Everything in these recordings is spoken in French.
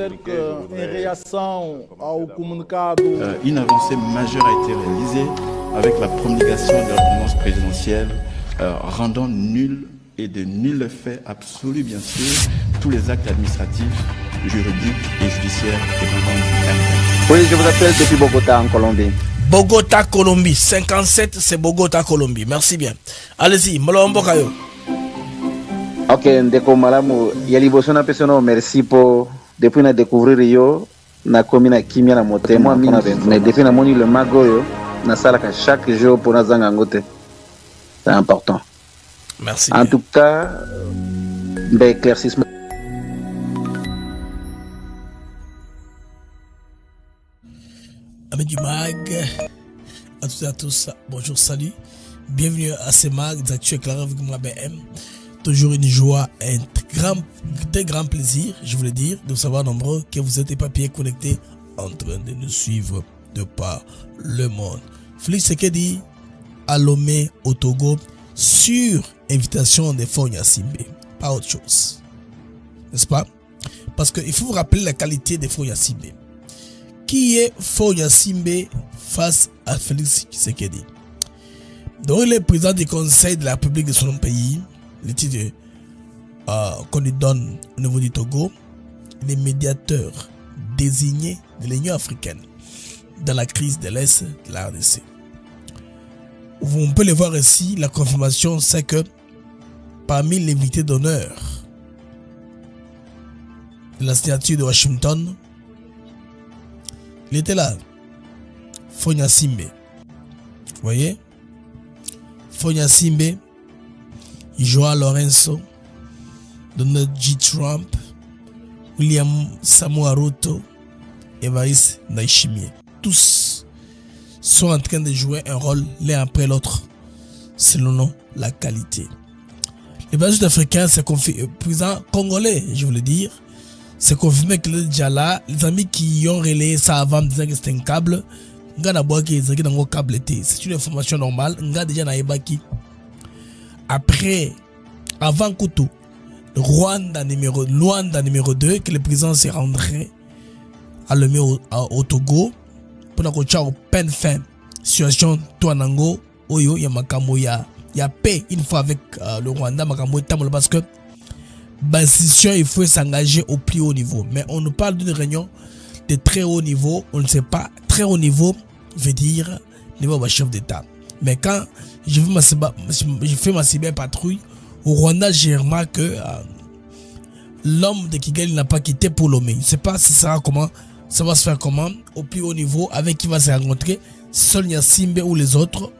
dizer que, em reação ao comunicado... Une avancée majeure a été réalisée avec la promulgation de l'ordonnance présidentielle rendant nul et de nul fait absolu, bien sûr, tous les actes administratifs, juridiques et judiciaires dépendant du M20. Oui, je vous appelle depuis Bogota, en Colombie. Bogota, Colombie. 57, c'est Bogota, Colombie. Merci bien. Allez-y, Malombo Kayo. Ok, ndeko malamu yaliboso na pesono merci pour depuis na découvrir yo na komi na kimia na motema mina mais depuis na moni le mago yo na sala ka chaque jour pour na zanga ngote. C'est important. Merci. En tout cas, éclaircissement. Amis du mag, à toutes et à tous, bonjour, salut. Bienvenue à ces mags d'actu éclairé avec moi BM. Toujours une joie et un très grand plaisir, je voulais dire, de savoir nombreux que vous êtes papiers connectés en train de nous suivre de par le monde. Félix Sekedi à Lomé au Togo sur invitation de Fonya Simbe, pas autre chose, n'est-ce pas? Parce qu'il faut vous rappeler la qualité de Fonya Simbe. Qui est Fonya Simbe face à Félix Sekedi? Donc il est président du Conseil de la République de son pays. Le titre qu'on lui donne au niveau du Togo, il est médiateur désigné de l'Union africaine dans la crise de l'Est de la RDC. On peut le voir ici, la confirmation, c'est que parmi les invités d'honneur de la signature de Washington, il était là, Fonya Simbe. Vous voyez? Fonya Simbe, Joao Lorenzo, Donald J. Trump, William Samoei Ruto, Evariste Ndayishimiye. Tous sont en train de jouer un rôle l'un après l'autre, selon la qualité. Les bases africains, c'est président congolais, je voulais dire. C'est confirmé que déjà là, les amis qui ont relayé ça avant disant que c'était un câble, c'est une information normale. Après, avant Koutou, Rwanda numéro 2, que le président se rendrait à Lomé au Togo pour la au peine fin situation Touanango Oyo Yamakambo ya paix une fois avec le Rwanda Makambo Tamolo parce que l'institution il faut s'engager au plus haut niveau, mais on nous parle d'une réunion de très haut niveau. On ne sait pas, très haut niveau veut dire niveau de chef d'État. Mais quand je fais ma cyberpatrouille au Rwanda, j'ai remarqué que l'homme de Kigali n'a pas quitté pour Lomé. Je ne sais pas si ça va comment, ça va se faire comment au plus haut niveau, avec qui va se rencontrer Sonia Simbe ou les autres.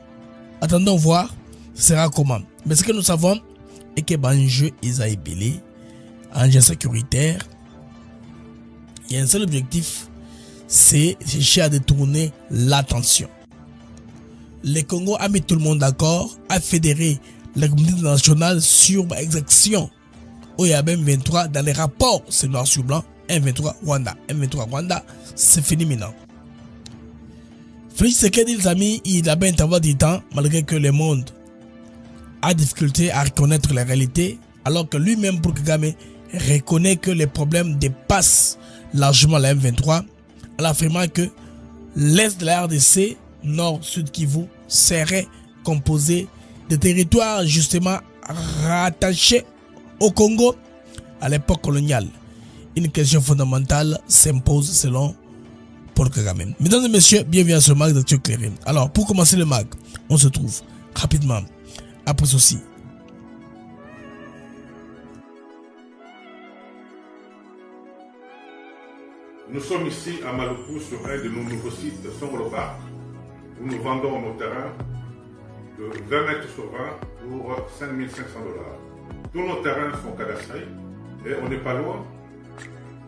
Attendons voir, ce sera comment. Mais ce que nous savons est que l'enjeu est belé, enjeu sécuritaire. Il y a un seul objectif, c'est chercher à détourner l'attention. Le Congo a mis tout le monde d'accord, a fédéré la communauté nationale sur l'exaction au M23 dans les rapports, c'est noir sur blanc, M23 Rwanda, c'est fini maintenant. Félix Sekedi, les amis, il a bien avoir du temps, malgré que le monde a difficulté à reconnaître la réalité, alors que lui-même, pour Kagame, reconnaît que les problèmes dépassent largement la M23, en affirmant que l'Est de la RDC, Nord-Sud Kivu, serait composé de territoires justement rattachés au Congo à l'époque coloniale. Une question fondamentale s'impose selon Paul Kagame. Mesdames et messieurs, bienvenue à ce mag d'actu éclairé. Alors, pour commencer le mag, on se trouve rapidement après ceci. Nous sommes ici à Maluku sur un de nos nouveaux sites Songolo Park où nous vendons nos terrains de 20 mètres sur 20 pour 5 500 $. Tous nos terrains sont cadastrés et on n'est pas loin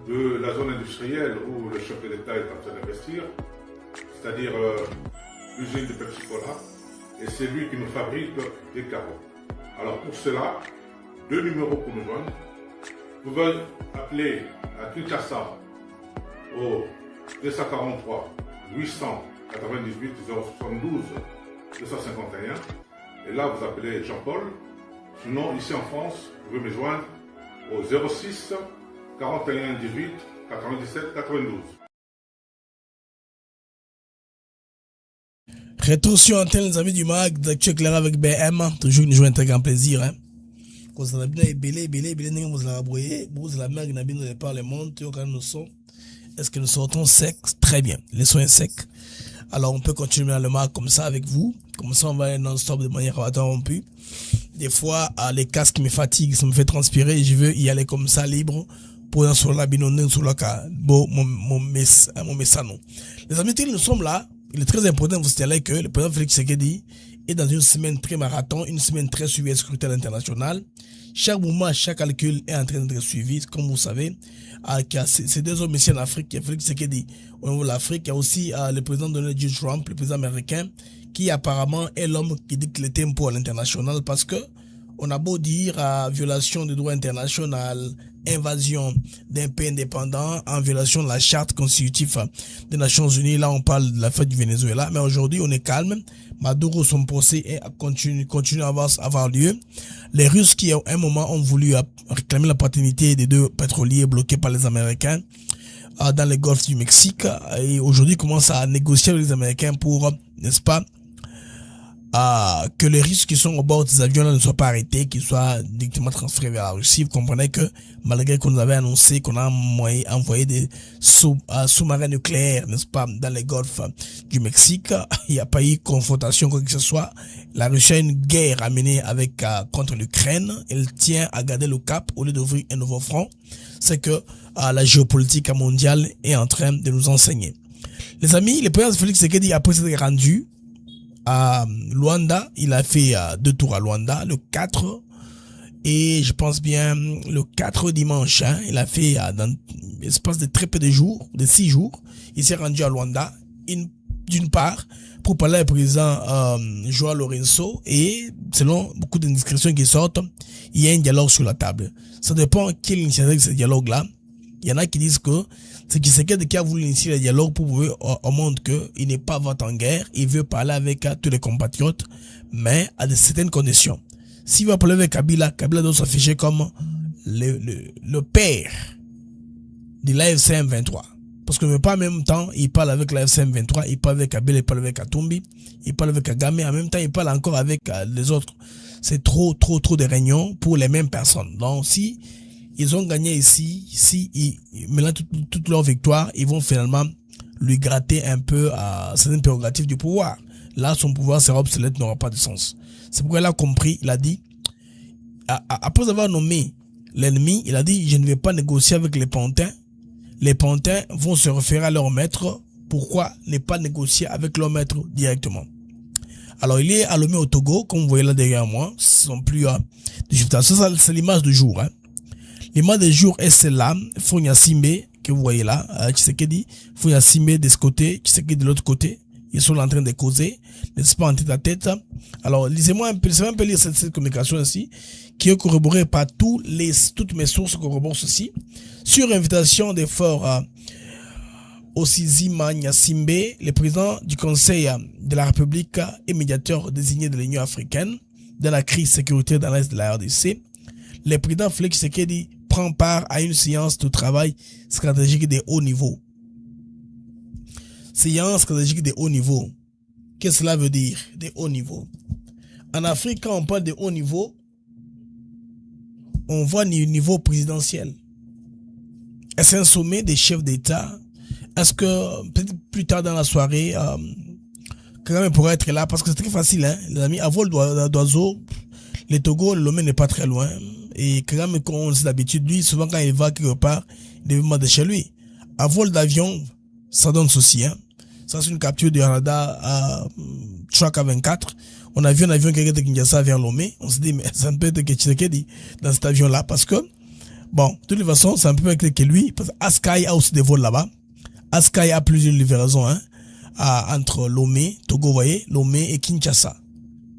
de la zone industrielle où le chef de l'État est en train d'investir, c'est-à-dire l'usine de Pepsi Cola, et c'est lui qui nous fabrique des carreaux. Alors pour cela, 2 numéros pour nous joindre. Vous pouvez appeler à Kinshasa au 243 898 072 251 et là vous appelez Jean-Paul. Sinon ici en France vous pouvez me joindre au 06 41 18 97, 92. Retour sur antenne, les amis du MAG, d'actu éclairé avec BM. Toujours une joie, un très grand plaisir. Hein. Quand vous avez belé, vous la rabrouillez, vous la mag, n'a bien par le monde, quand nous sommes. Est-ce que nous sortons secs? Très bien. Les soins secs. Alors, on peut continuer dans le MAG comme ça avec vous. Comme ça, on va aller non-stop de manière interrompue. Des fois, les casques me fatiguent, ça me fait transpirer. Je veux y aller comme ça, libre. Pour sur la binonne, sur le cas. Bon, mon messano. Les amis, nous sommes là. Il est très important de vous signaler que le président Félix Tshisekedi est dans une semaine très marathon, une semaine très suivie et scrutée internationale. Chaque mouvement, chaque calcul est en train d'être suivi, comme vous savez. Ces deux hommes ici en Afrique, il y a Félix Tshisekedi au niveau de l'Afrique, il y a aussi le président Donald J. Trump, le président américain, qui apparemment est l'homme qui dicte le tempo à l'international parce que on a beau dire violation du droit international, invasion d'un pays indépendant, en violation de la charte constitutive des Nations Unies. Là, on parle de la fête du Venezuela. Mais aujourd'hui, on est calme. Maduro, son procès continue à avoir lieu. Les Russes qui, à un moment, ont voulu réclamer la paternité des deux pétroliers bloqués par les Américains dans le golfe du Mexique. Et aujourd'hui, commencent à négocier avec les Américains pour, n'est-ce pas, que les Russes qui sont au bord des avions là ne soient pas arrêtés, qu'ils soient directement transférés vers la Russie. Vous comprenez que malgré qu'on nous avait annoncé qu'on a envoyé des sous-marins nucléaires, n'est-ce pas, dans les golfes du Mexique, il n'y a pas eu confrontation quoi que ce soit. La Russie a une guerre à mener avec contre l'Ukraine. Elle tient à garder le cap au lieu d'ouvrir un nouveau front. C'est que la géopolitique mondiale est en train de nous enseigner. Les amis, le président Félix Tshisekedi après s'être rendu à Luanda, il a fait 2 tours à Luanda, le 4 et je pense bien le 4 dimanche, hein, il a fait dans l'espace de très peu de jours, de 6 jours, il s'est rendu à Luanda, d'une part pour parler au président Joao Lourenço et selon beaucoup d'indiscrétions qui sortent, il y a un dialogue sur la table. Ça dépend quelle initiative de ce dialogue-là. Il y en a qui disent que c'est Tshisekedi qui a voulu initier le dialogue pour prouver au monde qu'il n'est pas vote en guerre. Il veut parler avec tous les compatriotes, mais à de certaines conditions. S'il va parler avec Kabila, Kabila doit s'afficher comme le père de l'AFC M23. Parce que même pas en même temps, il parle avec l'AFC M23, il parle avec Kabila, il parle avec Katumbi, il parle avec Kagame, en même temps il parle encore avec les autres. C'est trop de réunions pour les mêmes personnes. Donc si ils ont gagné ici, maintenant toute leur victoire, ils vont finalement lui gratter un peu à certaines prérogatives du pouvoir. Là, son pouvoir sera obsolète, n'aura pas de sens. C'est pourquoi il a compris, il a dit, après avoir nommé l'ennemi, il a dit, je ne vais pas négocier avec les pantins. Les pantins vont se référer à leur maître. Pourquoi ne pas négocier avec leur maître directement? Alors, il est à Lomé au Togo, comme vous voyez là derrière moi. Ce sont plus ça, c'est l'image du jour, hein. L'image du jour est celle-là, Fonia Simbe, que vous voyez là, Tshisekedi, Fonia Simbe de ce côté, Tshisekedi de l'autre côté. Ils sont en train de causer, n'est-ce pas, en tête à tête. Alors, lisez-moi un peu, laissez-moi un peu lire cette communication ici, qui est corroborée par toutes mes sources corroborent ceci. Sur invitation des forts Osizima Nyasimbe, le président du Conseil de la République et médiateur désigné de l'Union africaine dans la crise sécuritaire dans l'Est de la RDC, le président Félix Tshisekedi prend part à une séance de travail stratégique de haut niveau. Séance stratégique de haut niveau. Qu'est-ce que cela veut dire, de haut niveau? En Afrique, quand on parle de haut niveau, on voit du niveau présidentiel. Est-ce un sommet des chefs d'État? Est-ce que peut-être plus tard dans la soirée, Kagame pourrait être là? Parce que c'est très facile, hein, les amis. À vol d'oiseau, le Togo, le Lomé n'est pas très loin. Et Kagame, comme on le sait d'habitude, lui, souvent quand il va quelque part, il devait demander chez lui. À vol d'avion, ça donne souci, hein. Ça, c'est une capture du radar à Chouaka 24. On a vu un avion qui est de Kinshasa vers Lomé. On se dit, mais ça ne peut être que Tshisekedi dans cet avion-là. Parce que, bon, de toute façon, c'est un peu avec que lui. Parce que Askai a aussi des vols là-bas. Askai a plusieurs livraisons, hein, entre Lomé, Togo, vous voyez, Lomé et Kinshasa.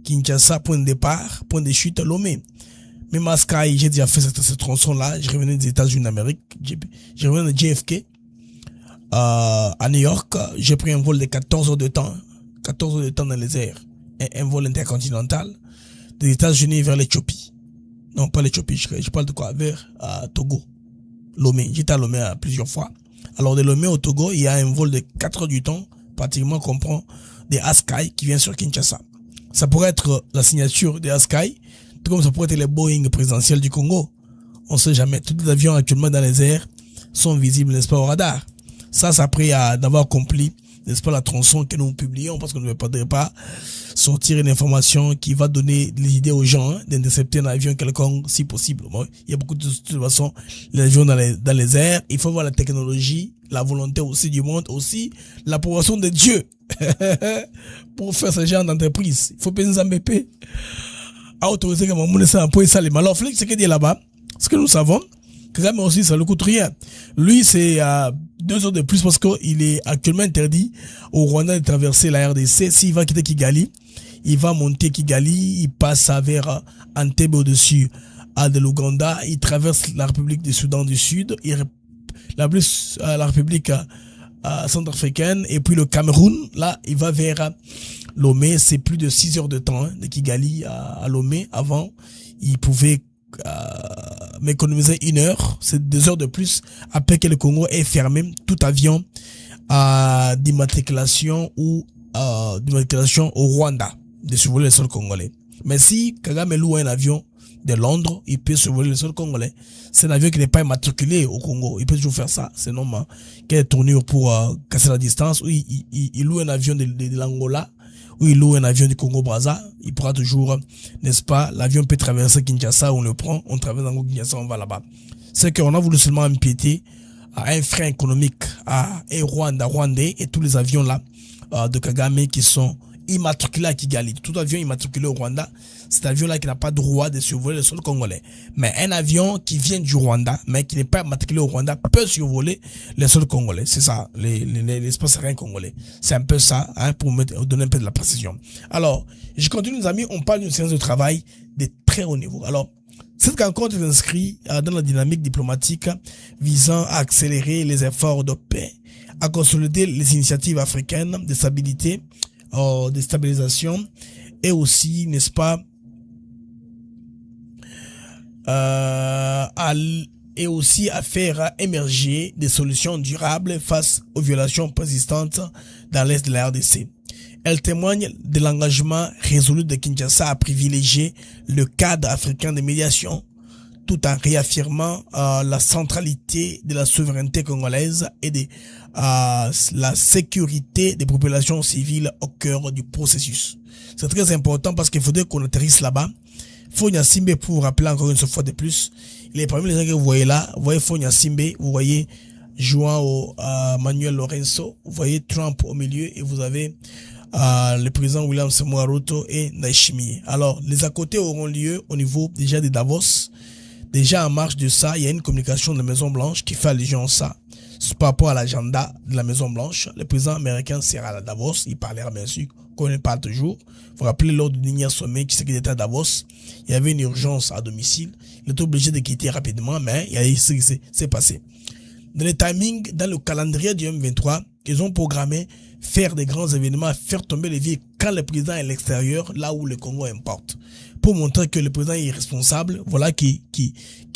Kinshasa, point de départ, point de chute, Lomé. Même Askai, j'ai déjà fait ce tronçon-là. Je revenais des États-Unis d'Amérique. Je revenais de JFK. À New York, j'ai pris un vol de 14 heures de temps. 14 heures de temps dans les airs. Un vol intercontinental des États-Unis vers l'Éthiopie. Non, pas l'Éthiopie, je parle de quoi? Vers Togo. Lomé. J'étais à Lomé plusieurs fois. Alors de Lomé au Togo, il y a un vol de 4 heures du temps, pratiquement qu'on prend des Askai qui vient sur Kinshasa. Ça pourrait être la signature des Askai, tout comme ça pourrait être les Boeing présidentiels du Congo. On sait jamais. Tous les avions actuellement dans les airs sont visibles, n'est-ce pas, au radar. Ça après d'avoir accompli, n'est-ce pas, la tronçon que nous publions, parce qu'on ne peut pas sortir une information qui va donner les idées aux gens d'intercepter un avion quelconque si possible. Bon, il y a beaucoup de toute façon, les avions dans les airs. Il faut voir la technologie, la volonté aussi du monde, aussi l'approbation de Dieu pour faire ce genre d'entreprise. Il faut penser en BP à autoriser que mon ça pour ça les malheurs. Félix, ce qu'il dit là-bas, ce que nous savons, Kagame aussi, ça ne coûte rien. Lui, c'est 2 heures de plus parce qu'il est actuellement interdit au Rwanda de traverser la RDC. S'il va quitter Kigali, il va monter Kigali, il passe vers Entebbe au-dessus de l'Ouganda, il traverse la République du Soudan du Sud, la République centrafricaine et puis le Cameroun. Là, il va vers Lomé. C'est plus de 6 heures de temps de Kigali à Lomé. Avant, il pouvait m'économiser 1 heure, c'est 2 heures de plus après que le Congo est fermé. Tout avion d'immatriculation ou d'immatriculation au Rwanda de survoler le sol congolais. Mais si Kagame loue un avion de Londres, il peut survoler le sol congolais. C'est un avion qui n'est pas immatriculé au Congo. Il peut toujours faire ça. C'est normal. Quelle tournure pour casser la distance. Ou il loue un avion de l'Angola, ou il loue un avion du Congo-Brazza, il pourra toujours, n'est-ce pas, l'avion peut traverser Kinshasa, on le prend, on traverse dans Kinshasa, on va là-bas. C'est qu'on a voulu seulement empiéter à un frein économique à Rwandais et tous les avions là de Kagame qui sont immatriculé à Kigali. Tout avion immatriculé au Rwanda, cet avion-là qui n'a pas droit de survoler le sol congolais. Mais un avion qui vient du Rwanda, mais qui n'est pas immatriculé au Rwanda, peut survoler le sol congolais. C'est ça, l'espace aérien congolais. C'est un peu ça, pour donner un peu de la précision. Alors, je continue, les amis, on parle d'une séance de travail de très haut niveau. Alors, cette rencontre est inscrite dans la dynamique diplomatique visant à accélérer les efforts de paix, à consolider les initiatives africaines de stabilité, de stabilisation et aussi, n'est-ce pas, et aussi à faire émerger des solutions durables face aux violations persistantes dans l'est de la RDC. Elle témoigne de l'engagement résolu de Kinshasa à privilégier le cadre africain de médiation tout en réaffirmant la centralité de la souveraineté congolaise et de la sécurité des populations civiles au cœur du processus. C'est très important parce qu'il faudrait qu'on atterrisse là-bas. Fonia Simbe, pour vous rappeler encore une fois de plus, il est parmi les gens que vous voyez là. Vous voyez Fonia Simbe, vous voyez João Manuel Lourenço, vous voyez Trump au milieu et vous avez le président William Samoei Ruto et Ndayishimiye. Alors, les à côté auront lieu au niveau déjà de Davos. Déjà en marge de ça, il y a une communication de la Maison Blanche qui fait allusion à ça. Par rapport à l'agenda de la Maison Blanche, le président américain sera à Davos, il parlera bien sûr, qu'on ne parle toujours. Vous vous rappelez lors du dernier sommet qui était à Davos, il y avait une urgence à domicile. Il était obligé de quitter rapidement, mais il y a eu ce qui s'est passé. Dans le timing, dans le calendrier du M23, ils ont programmé faire des grands événements, faire tomber les villes quand le président est à l'extérieur, là où le Congo importe. Pour montrer que le président est irresponsable, voilà, qui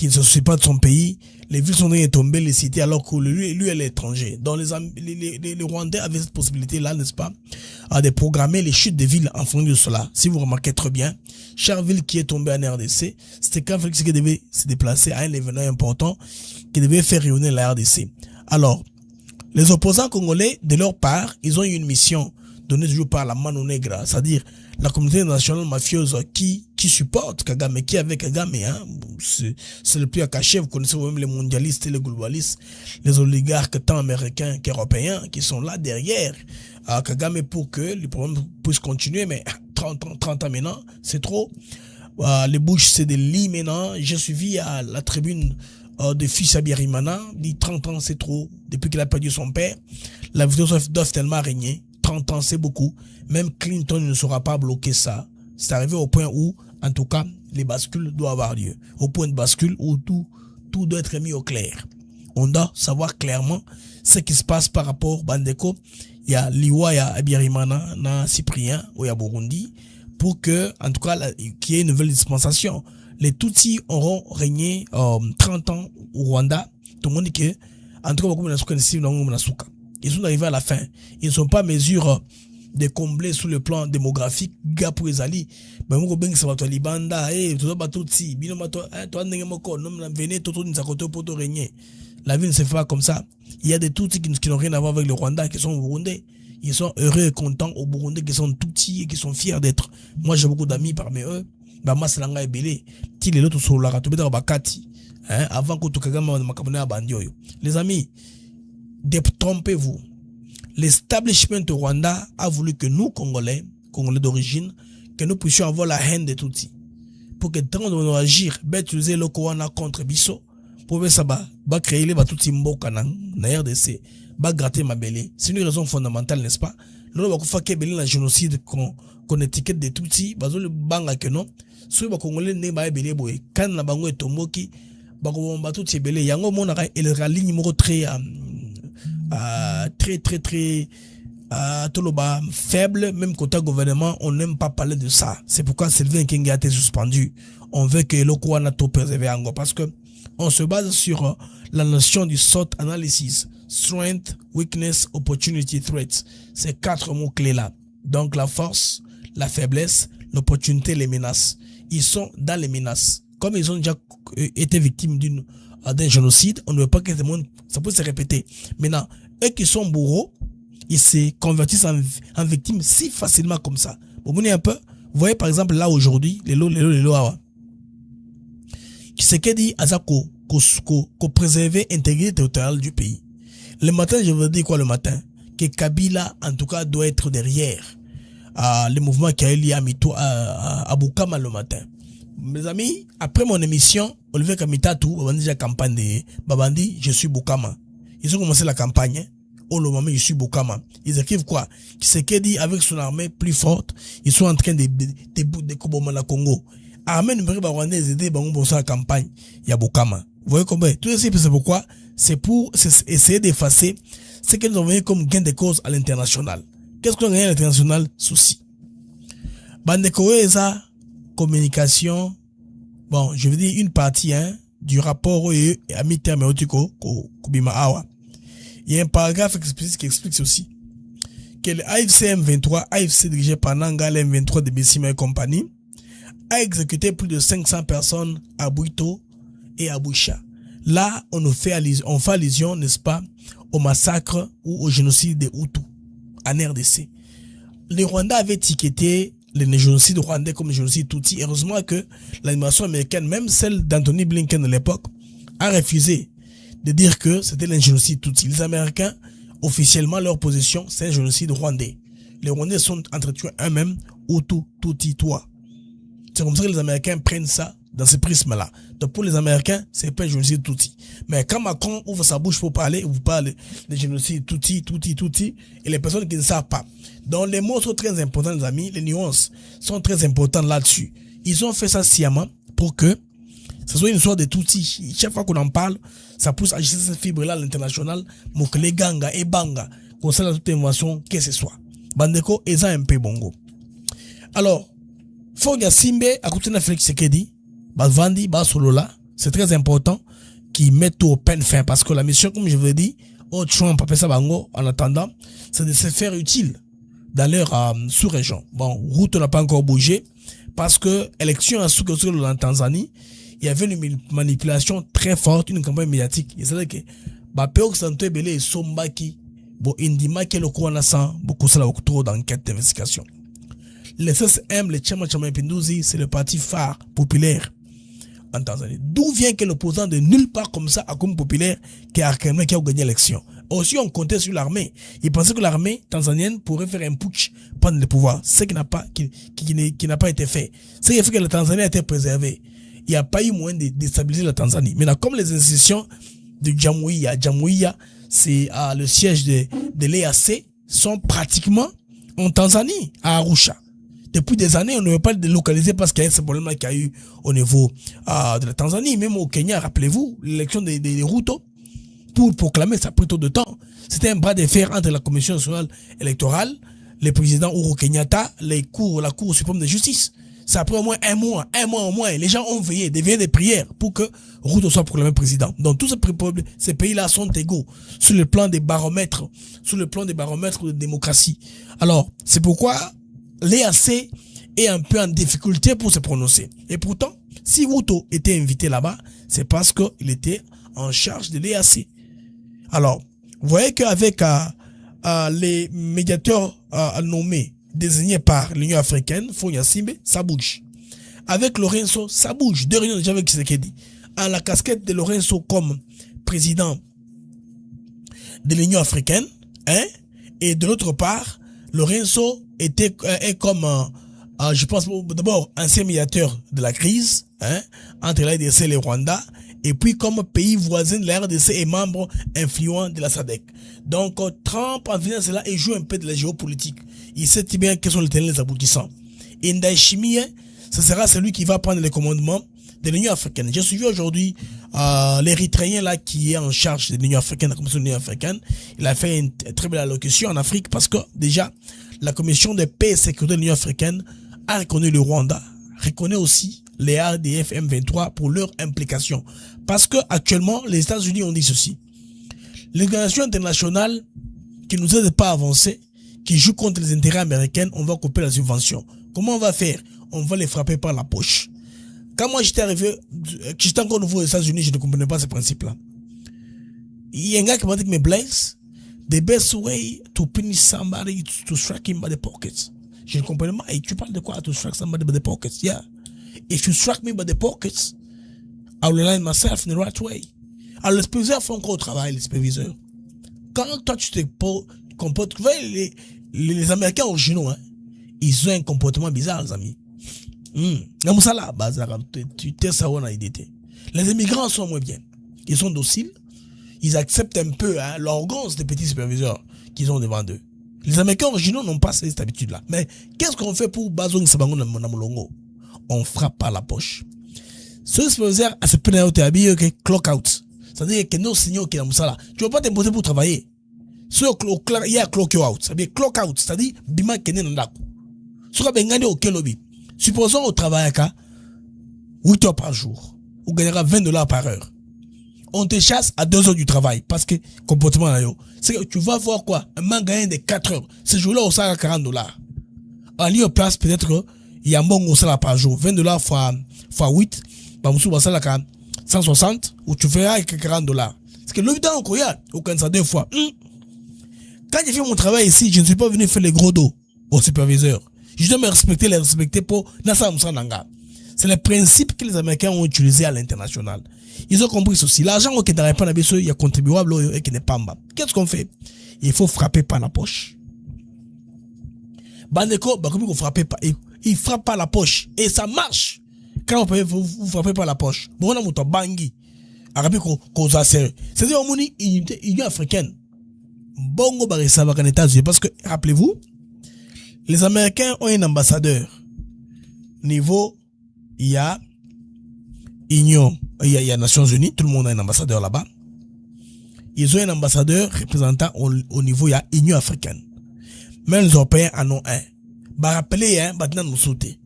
ne se soucie pas de son pays. Les villes sont tombées, les cités, alors que lui est l'étranger. Donc les Rwandais avaient cette possibilité-là, n'est-ce pas, de programmer les chutes des villes en fonction de cela. Si vous remarquez très bien, chaque ville qui est tombée en RDC, c'était quand Félix qui devait se déplacer à un événement important qui devait faire rayonner la RDC. Alors, les opposants congolais, de leur part, ils ont eu une mission donnée toujours par la Mano Negra, c'est-à-dire la communauté nationale mafieuse qui supporte Kagame, qui est avec Kagame, c'est le plus à cacher. Vous connaissez vous-même les mondialistes et les globalistes, les oligarques tant américains qu'européens qui sont là derrière Kagame pour que les problèmes puissent continuer, mais 30 ans maintenant, c'est trop. Les bouches, c'est des lits maintenant. J'ai suivi à la tribune de fils Abiyarimana, dit 30 ans c'est trop, depuis qu'il a perdu son père, la violence doit tellement régner. 30 ans c'est beaucoup, même Clinton ne saura pas bloquer ça. C'est arrivé au point où, en tout cas, les bascules doivent avoir lieu. Au point de bascule où tout doit être mis au clair. On doit savoir clairement ce qui se passe par rapport Bandeko. Il y a Liwa, il y a Abiyarimana, il y a Cyprien, il y a Burundi, pour que, en tout cas, qu'il y ait une nouvelle dispensation. Les Tutsis auront régné 30 ans au Rwanda, tout le monde dit que, en tout cas, ils sont arrivés à la fin. Ils ne sont pas en mesure de combler sur le plan démographique. Gars pour les alliés. Mais moi, je suis en Libanda, la vie ne se fait pas comme ça. Il y a des Tutsis qui n'ont rien à voir avec le Rwanda, qui sont au Burundi. Ils sont heureux et contents au Burundi, qui sont Tutsis et qui sont fiers d'être. Moi, j'ai beaucoup d'amis parmi eux. Moi, c'est l'anga ebele. Qui les autres sont là, tu peux dire Bakati. Avant que tu aies les amis, détrompez-vous. L'establishment au Rwanda a voulu que nous, Congolais d'origine, que nous puissions avoir la haine de Tutsis. Pour que tant de nous agir, utiliser le Kowana contre Bisso, pour que ça va créer les Tutsis Mboka na RDC, va gratter ma belle. C'est une raison fondamentale, n'est-ce pas? Le génocide qu'on étiquette des Tutsis, le banga que non, ceux qui Congolais ne pas belé boy, quand la bango est tomoki, bago Tutsis belé, yango monara et le ligne très faible, même côté gouvernement, on n'aime pas parler de ça. C'est pourquoi Sylvain King a été suspendu. On veut que le Kouana tout préservé en gros, parce que on se base sur la notion du SWOT analysis: strength, weakness, opportunity, threats. Ces 4 mots clés là. Donc la force, la faiblesse, l'opportunité, les menaces. Ils sont dans les menaces. Comme ils ont déjà été victimes d'un génocide, on ne veut pas que tout le monde, ça peut se répéter. Maintenant, eux qui sont bourreaux, ils se convertissent en victimes si facilement comme ça. Vous voyez un peu? Vous voyez par exemple là aujourd'hui, les lois. Ce qui dit à ça qu'on préserve l'intégrité territoriale du pays. Le matin, je veux dire quoi le matin? Que Kabila, en tout cas, doit être derrière le mouvement qui a eu lieu à Bukama le matin. Mes amis, après mon émission, Olivier Kamitatu, Babandi la campagne de Babandi, je suis Bukama. Ils ont commencé la campagne. Oh le moment, je suis Bukama. Ils écrivent quoi? Qui dit avec son armée plus forte, ils sont en train de Koboma la Congo. Armée numérique Rwanda, ils aident pour la campagne. Il y a Bukama. Vous voyez comment? Tout ça, c'est pourquoi? C'est pour essayer d'effacer ce que nous avons vu comme gain de cause à l'international. Qu'est-ce qu'on a gagné à l'international? Souci. Bandekoeza, communication, bon, je veux dire une partie du rapport à mi-terme Kubima Awa. Il y a un paragraphe explicite qui explique ceci. Que le AFC M23, AFC dirigé par Nangal M23 de Bessima et compagnie, a exécuté plus de 500 personnes à Bouito et à Boucha. Là, on fait allusion, n'est-ce pas, au massacre ou au génocide des Hutus en RDC. Les Rwandais avaient étiqueté le génocide rwandais comme le génocide Tutsi. Heureusement que l'administration américaine, même celle d'Anthony Blinken de l'époque, a refusé de dire que c'était un génocide Tutsi. Les Américains, officiellement, leur position, c'est un génocide rwandais. Les Rwandais sont entretués eux-mêmes, Hutu, Tutsi, toi. C'est comme ça que les Américains prennent ça dans ce prisme-là. Donc pour les Américains, c'est pas un génocide Tutsi. Mais quand Macron ouvre sa bouche pour parler, vous parlez de génocide Tutsi, et les personnes qui ne savent pas. Donc les mots sont très importants, les amis, les nuances sont très importantes là-dessus. Ils ont fait ça sciemment pour que ce soit une histoire de Tutsi. Chaque fois qu'on en parle, ça pousse à agir cette fibre-là à l'international, pour que les ganga et banga concernent toute information que ce soit. Bandeko, et ça un peu bongo. Alors, Foga Simbe, à côté de Félix Sekedi, Vandi, Solola, c'est très important qu'ils mettent tout au peine fin parce que la mission, comme je vous l'ai dit, au Trump, Bango, en attendant, c'est de se faire utile dans leur sous-région. Bon, route n'a pas encore bougé parce que l'élection à sous-région en Tanzanie, il y avait une manipulation très forte, une campagne médiatique. C'est-à-dire que, Péok Santo Ebele et Sombaki, Indima, qui est le Kouanasan, beaucoup ça beaucoup trop d'enquête d'investigation. Le SSM, le Chama Chama Pinduzi, c'est le parti phare populaire en Tanzanie. D'où vient que l'opposant de nulle part comme ça, à comme populaire, qui a gagné l'élection. Aussi, on comptait sur l'armée. Ils pensaient que l'armée tanzanienne pourrait faire un putsch, prendre le pouvoir. Ce qui n'a pas été fait. Ce qui a fait que la Tanzanie a été préservée. Il n'y a pas eu moyen de déstabiliser la Tanzanie. Maintenant, comme les institutions de Jamouia, c'est le siège de l'EAC, sont pratiquement en Tanzanie, à Arusha. Depuis des années, on ne veut pas le délocaliser parce qu'il y a ce problème-là qu'il y a eu au niveau de la Tanzanie. Même au Kenya, rappelez-vous, l'élection des Ruto, pour proclamer, ça a pris trop de temps. C'était un bras de fer entre la Commission nationale électorale, le président Uhuru Kenyatta, la Cour suprême de justice. C'est après au moins un mois au moins. Les gens ont veillé, des prières pour que Ruto soit proclamé président. Donc tous ces pays-là sont égaux sur le plan des baromètres, de démocratie. Alors, c'est pourquoi l'EAC est un peu en difficulté pour se prononcer. Et pourtant, si Ruto était invité là-bas, c'est parce qu'il était en charge de l'EAC. Alors, vous voyez qu'avec les médiateurs nommés, désignés par l'Union africaine, Fonya Simbe, ça bouge. Avec Lorenzo, ça bouge. 2 réunions déjà avec Tshisekedi. À la casquette de Lorenzo comme président de l'Union africaine, hein, et de l'autre part, Lorenzo est comme, je pense d'abord, ancien médiateur de la crise, hein, entre la RDC et le Rwanda, et puis comme pays voisin de la RDC et membre influent de la SADC. Donc, Trump, en venant cela, il joue un peu de la géopolitique. Il sait très bien quels sont les tenants et les aboutissants. Et Ndayishimiye, ce sera celui qui va prendre le commandement de l'Union africaine. J'ai suivi aujourd'hui l'Érythréen là qui est en charge de l'Union africaine, la Commission de l'Union africaine. Il a fait une très belle allocution en Afrique parce que déjà, la Commission de paix et sécurité de l'Union africaine a reconnu le Rwanda, reconnaît aussi les ADF M23 pour leur implication. Parce que actuellement, les États-Unis ont dit ceci. L'organisation internationale qui nous aide pas à avancer, qui joue contre les intérêts américains, on va couper la subvention. Comment on va faire? On va les frapper par la poche. Quand moi j'étais arrivé, j'étais encore nouveau aux États-Unis, je ne comprenais pas ce principe-là. Il y a un gars qui m'a dit que mais Blaise, the best way to punish somebody is to strike him by the pockets. Je ne comprenais pas. Et tu parles de quoi? To strike somebody by the pockets? Yeah. If you strike me by the pockets, I will align myself in the right way. Alors, les superviseurs font encore au travail, les superviseurs. Quand toi, tu te comportes, vous voyez, les Américains originaux, hein, ils ont un comportement bizarre, les amis. Les immigrants sont moins bien. Ils sont dociles. Ils acceptent un peu hein, l'arrogance des petits superviseurs qu'ils ont devant eux. Les Américains originaux n'ont pas cette habitude-là. Mais qu'est-ce qu'on fait pour Bazong Sabango Namolongo? On frappe par la poche. Ce superviseur a ce pénalité habillé que clock out. C'est-à-dire que nos signaux qui sont là. Tu ne vas pas t'imposer pour travailler. Il y a clock out. C'est-à-dire clock out. C'est-à-dire bima kene nandaku. Ce qu'on a au kelobi. Supposons au travail à 8 heures par jour. Vous gagnerez $20 par heure. On te chasse à 2 heures du travail. Parce que comportement là, c'est que tu vas voir quoi? Un magasin de 4 heures. Ce jour-là, on sera à $40. En lieu place, peut-être il y a un bon salaire par jour. $20 fois 8. Bah, vous savez, ça 160 ou tu feras avec $40. Parce que le temps qu'on y a, au Canada 2 fois. Quand j'ai fait mon travail ici, je ne suis pas venu faire les gros dos au superviseur. Je dois me respecter, les respecter pour Nasa Moussandanga. C'est le principe que les Américains ont utilisé à l'international. Ils ont compris ceci. L'argent qui n'arrive pas à il y a contribuable et qui n'est pas en bas. Qu'est-ce qu'on fait? Il faut frapper par la poche. Bandeko, comme vous frappez pas, il frappe par la poche. Et ça marche. Quand vous frappez par la poche. Bon, on a bangi. Arabe cause assez. C'est-à-dire, on dit Union africaine. Bongo barissa va États-Unis. Parce que, rappelez-vous, les Américains ont un ambassadeur. Niveau, il y a Union, il y a Nations Unies, tout le monde a un ambassadeur là-bas. Ils ont un ambassadeur représentant au niveau, il y a Union africaine. Même les Européens en ont un. Bah rappelez, hein, maintenant nous sauter.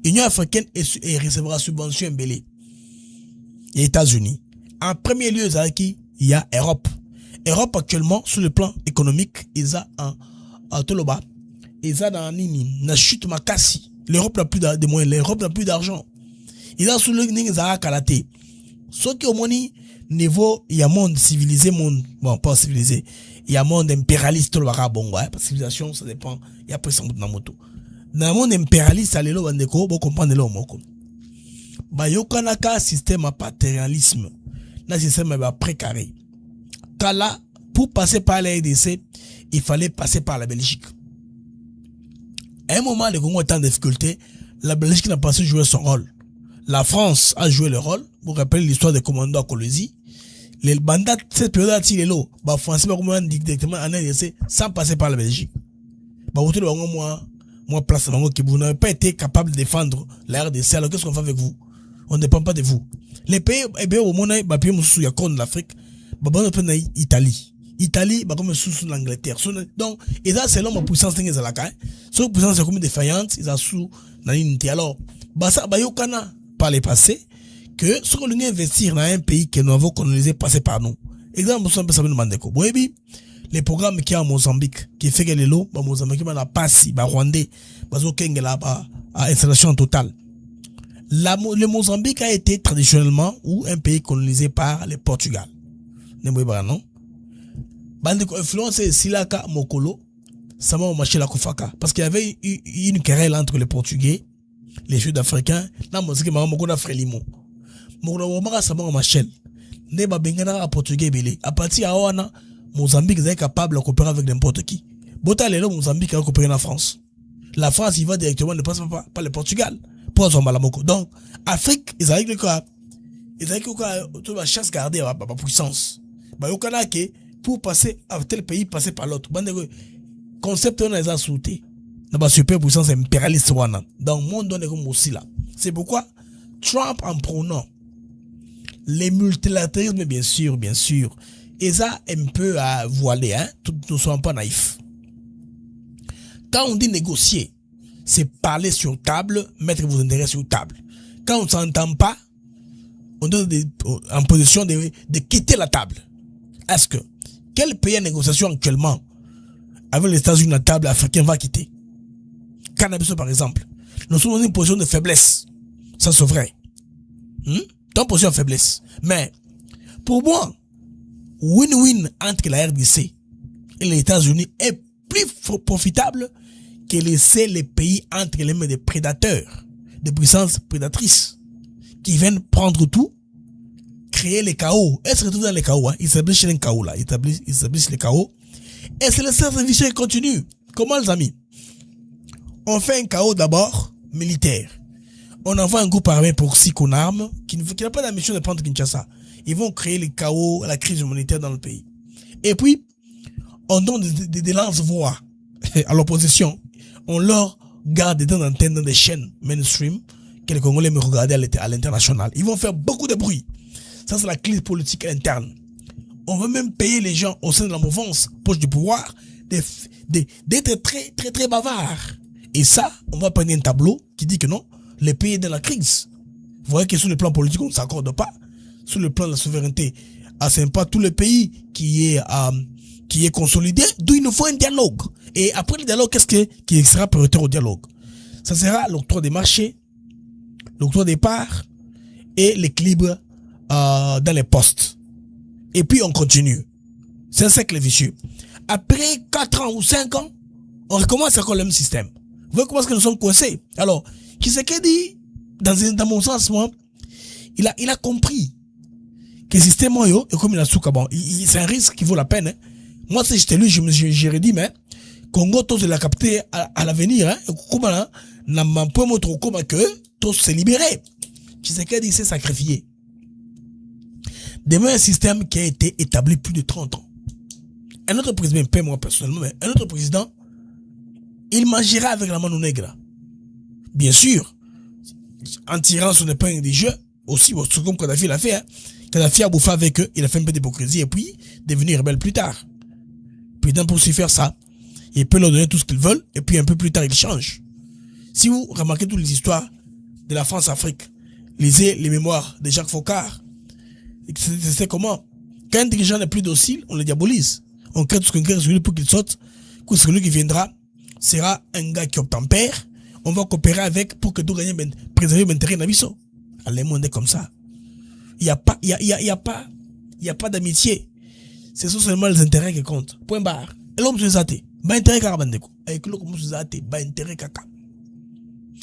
Union africaine et recevra subvention embellée. Et États-Unis. En premier lieu, il y a Europe. Europe actuellement, sur le plan économique, ils ont en Toloba. Ils ont dans Nini, na chute makasi. L'Europe n'a plus de moyens, l'Europe n'a plus d'argent. Ils ont sous le nez, ils ont kalaté. Ce qui au niveau, il y a monde civilisé, bon, pas civilisé. Il y a monde impérialiste, le bongo, hein, parce que civilisation, ça dépend. Il y a presque dans moto. Dans le monde impérialiste, allez, vous comprenez le mot. Bah, yokanaka système à paternalisme. Dans système à précaré. Kala, pour passer par la RDC, il fallait passer par la Belgique. À un moment, le Congo était en difficulté, la Belgique n'a pas su jouer son rôle. La France a joué le rôle. Vous vous rappelez l'histoire des commandos à Colosie. Les bandats, cette période-là, les lots, bah, français, bah, comment directement en RDC, sans passer par la Belgique. Bah, vous tenez, moi, place, vous n'avez pas été capable de défendre la RDC, alors qu'est-ce qu'on fait avec vous? On ne dépend pas de vous. Les pays, eh bien, au monde, bah, pays, il y a contre l'Afrique, bah, bon, on peut Italie. Italie, bah, comme sous l'Angleterre. Donc, et ça, c'est l'homme en puissance de la caille. Sur puissance, c'est comme défaillante, ils ont sous l'unité. Alors, bah, ça, bah, yokana, par les passés, que ce qu'on veut investir dans un pays que nous avons colonisé, passé par nous. Exemple, ça peut demander quoi. Bon, les programmes qu'il y a en Mozambique, qui fait que les lots, bah, Mozambique, bah, la Passi, bah, Rwandais, bah, Zokeng, là, bah, à installation totale. Le Mozambique a été traditionnellement ou un pays colonisé par les Portugal. Non? Bande influence Silaka Mokolo, Sama Machela Kofaka. Parce qu'il y avait une querelle entre les Portugais, les Sud-Africains, la musique Mokona Frelimo. Mokona Sama Machel. Neba Bengana Portugais Belé. À partir de là, Mozambique est capable de coopérer avec n'importe qui. Bota les Mozambique a coopéré en France. La France, il va directement, ne passe pas par le Portugal. Pour son malamoko. Donc, Afrique, ils ont dit que toute la chasse gardée à la puissance. Bah, au Canada, pour passer à tel pays, passer par l'autre. Concept, on les a sauté. Dans super puissance impérialiste, dans le monde, on est comme aussi là. C'est pourquoi Trump, en prônant les multilatéralismes, bien sûr, et ça, un peu à voiler, hein. Nous ne sommes pas naïfs. Quand on dit négocier, c'est parler sur table, mettre vos intérêts sur table. Quand on ne s'entend pas, on est en position de quitter la table. Est-ce que quel pays en négociation actuellement avec les États-Unis la table africaine va quitter? Cannabis par exemple. Nous sommes dans une position de faiblesse. Ça c'est vrai. Dans une position de faiblesse. Mais pour moi, win-win entre la RDC et les États-Unis est plus profitable que laisser les pays entre les mains des prédateurs, des puissances prédatrices, qui viennent prendre tout, créer les chaos. Et se retrouvent dans les chaos, hein. Ils établissent les chaos là, ils établissent les chaos. Et c'est le cercle vicieux qui continue. Comment les amis? On fait un chaos d'abord militaire. On envoie un groupe armé proxy qu'on arme, qui n'a pas la mission de prendre Kinshasa. Ils vont créer les chaos, la crise humanitaire dans le pays. Et puis, on donne des lance-voix à l'opposition. On leur garde des antennes dans des chaînes mainstream que les Congolais me regarder à l'international. Ils vont faire beaucoup de bruit. Ça, c'est la crise politique interne. On veut même payer les gens au sein de la mouvance, poche du pouvoir, d'être très, très, très bavards. Et ça, on va prendre un tableau qui dit que non, les pays dans la crise. Vous voyez que sur le plan politique, on ne s'accorde pas. Sur le plan de la souveraineté, c'est pas tout le pays qui est consolidé, d'où il nous faut un dialogue. Et après le dialogue, qui sera prioritaire au dialogue? Ça sera l'octroi des marchés, l'octroi des parts et l'équilibre dans les postes. Et puis on continue. C'est un cercle vicieux. Après 4 ans ou 5 ans, on recommence encore le même système. Vous voyez comment est-ce que nous sommes coincés? Alors, Tshisekedi, dans mon sens, moi, il a compris que le système, comme il a sous bon, c'est un risque qui vaut la peine. Hein. Moi, si j'étais lui, j'aurais dit, mais Congo, tous l'a capté à l'avenir, hein. Comment là, n'a pas montré comment que tous s'est libéré. Tshisekedi s'est sacrifié. Demain, un système qui a été établi plus de 30 ans. Un autre président, pas moi personnellement, mais un autre président, il mangerait avec la mano nègre. Bien sûr, en tirant son épingle des jeux, aussi, comme Kadhafi l'a fait, hein. Kadhafi a bouffé avec eux, il a fait un peu d'hypocrisie et puis devenu rebelle plus tard. Puis pour s'y faire ça, il peut leur donner tout ce qu'ils veulent et puis un peu plus tard, il change. Si vous remarquez toutes les histoires de la France-Afrique, lisez les mémoires de Jacques Foccart. C'est comment? Quand un dirigeant n'est plus docile, on le diabolise. On crée tout ce qu'on crée sur lui pour qu'il saute. Que celui qui viendra sera un gars qui obtempère. On va coopérer avec pour que tout gagne, préserver l'intérêt de la mission. Allez, le monde est comme ça. Il y a pas d'amitié. C'est seulement les intérêts qui comptent. Point barre. Et l'homme se zate. Ba intérêt kaka bandeko. Avec l'homme se zate. Ba intérêt kaka.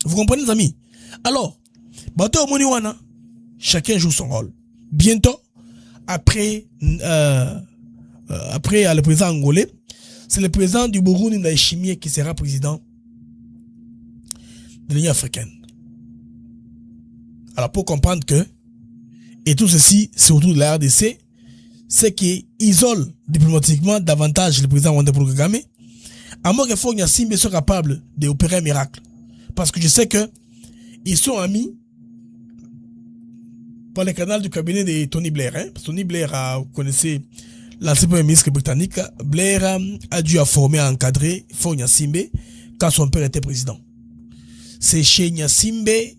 Vous comprenez, les amis? Alors, bateau moni wana, chacun joue son rôle. Bientôt, après le président angolais, c'est le président du Burundi Ndayishimiye qui sera président de l'Union africaine. Alors, pour comprendre que, et tout ceci, c'est autour de la RDC, c'est qui isole diplomatiquement davantage le président Rwanda Paul Kagame, à moins qu'il faut que Simbe soit capable d'opérer un miracle. Parce que je sais que ils sont amis par le canal du cabinet de Tony Blair. Hein? Tony Blair, vous connaissez l'ancien premier ministre britannique, Blair, a dû former et encadrer Faure Gnassingbé quand son père était président. C'est chez Gnassingbé,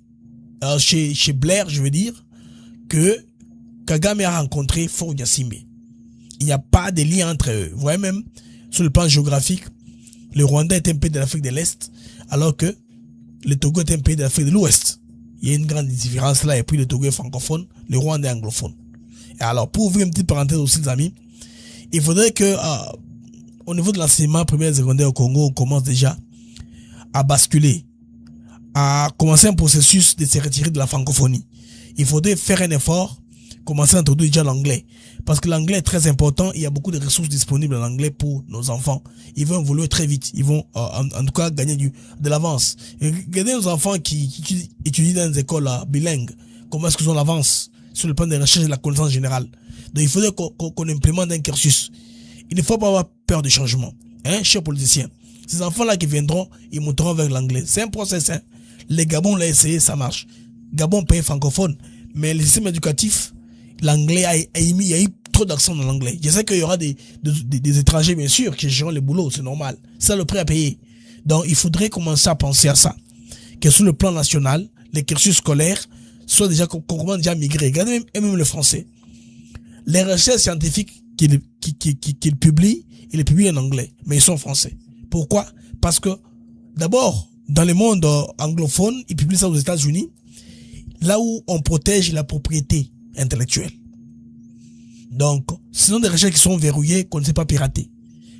chez Blair, je veux dire, que Kagame a rencontré Faure Gnassingbé. Il n'y a pas de lien entre eux. Vous voyez même, sur le plan géographique, le Rwanda est un pays de l'Afrique de l'Est, alors que le Togo est un pays de l'Afrique de l'Ouest. Il y a une grande différence là, et puis le Togo est francophone, le Rwanda est anglophone. Et alors, pour ouvrir une petite parenthèse aussi, les amis, il faudrait que, au niveau de l'enseignement primaire et secondaire au Congo, on commence déjà à basculer, à commencer un processus de se retirer de la francophonie. Il faudrait faire un effort, commencer à introduire déjà l'anglais. Parce que l'anglais est très important, il y a beaucoup de ressources disponibles en anglais pour nos enfants. Ils vont évoluer très vite, ils vont en tout cas gagner de l'avance. Regardez nos enfants qui étudient dans des écoles bilingues, comment est-ce qu'ils ont l'avance sur le plan des recherches et de la connaissance générale. Donc il faudrait qu'on implémente un cursus. Il ne faut pas avoir peur du changement, hein, chers politiciens. Ces enfants-là qui viendront, ils monteront vers l'anglais. C'est un process, hein. Les Gabon l'ont essayé, ça marche. Gabon, pays francophone, mais le système éducatif, l'anglais il y a eu trop d'accent dans l'anglais. Je sais qu'il y aura des étrangers, bien sûr, qui géreront les boulots, c'est normal. C'est le prix à payer. Donc, il faudrait commencer à penser à ça. Que sur le plan national, les cursus scolaires soient déjà, qu'on commence déjà à migrer. Regardez même le français. Les recherches scientifiques qu'ils publient, ils les publient en anglais, mais ils sont français. Pourquoi? Parce que, d'abord, dans le monde anglophone, ils publient ça aux États-Unis, là où on protège la propriété intellectuelle. Donc, ce sont des recherches qui sont verrouillées, qu'on ne sait pas pirater.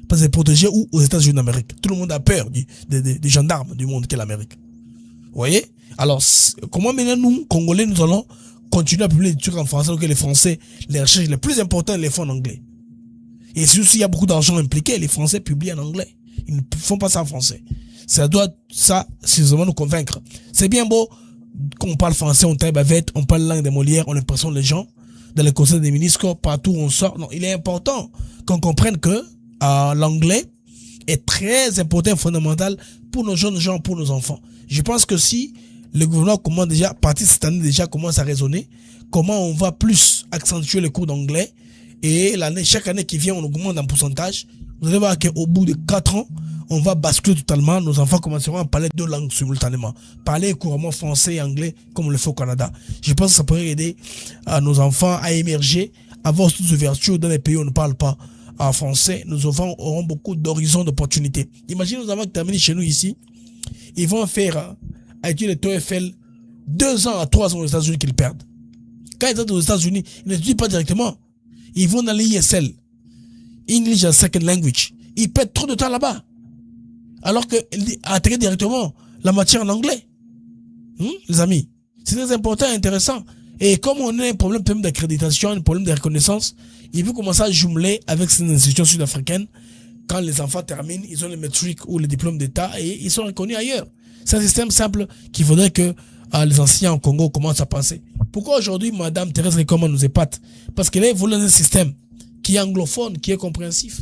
Parce que c'est protégé où? Aux États-Unis d'Amérique. Tout le monde a peur des gendarmes du monde qu'est l'Amérique. Vous voyez? Alors, comment maintenant nous, Congolais, nous allons continuer à publier des trucs en français, alors que les Français, les recherches les plus importantes, les font en anglais. Et si il y a beaucoup d'argent impliqué, les Français publient en anglais. Ils ne font pas ça en français. Ça doit, ça, sérieusement nous convaincre. C'est bien beau qu'on parle français, on taille bavette, on parle langue des Molières, on impressionne les gens. Dans les conseils des ministres, partout où on sort. Non, il est important qu'on comprenne que l'anglais est très important et fondamental pour nos jeunes gens, pour nos enfants. Je pense que si le gouvernement commence déjà, à partir de cette année déjà, commence à raisonner, comment on va plus accentuer les cours d'anglais, et chaque année qui vient, on augmente en pourcentage. Vous allez voir qu'au bout de 4 ans, on va basculer totalement. Nos enfants commenceront à parler 2 langues simultanément. Parler couramment français et anglais comme on le fait au Canada. Je pense que ça pourrait aider nos enfants à émerger, à avoir toutes ces vertus dans les pays où on ne parle pas français. Nos enfants auront beaucoup d'horizons d'opportunités. Imaginez nos enfants qui terminent chez nous ici. Ils vont faire avec le TOEFL 2 ans à 3 ans aux États-Unis qu'ils perdent. Quand ils sont aux États-Unis, ils n'étudient pas directement. Ils vont dans l'ISL, English as Second Language. Ils perdent trop de temps là-bas. Alors que atterrir directement la matière en anglais. Les amis, c'est très important et intéressant. Et comme on a un problème d'accréditation, un problème de reconnaissance, il faut commencer à jumeler avec ces institutions sud-africaines. Quand les enfants terminent, ils ont le métrique ou le diplôme d'État et ils sont reconnus ailleurs. C'est un système simple qu'il faudrait que les enseignants au Congo commencent à penser. Pourquoi aujourd'hui, Madame Thérèse Récomand nous épate? Parce qu'elle est voulu dans un système qui est anglophone, qui est compréhensif.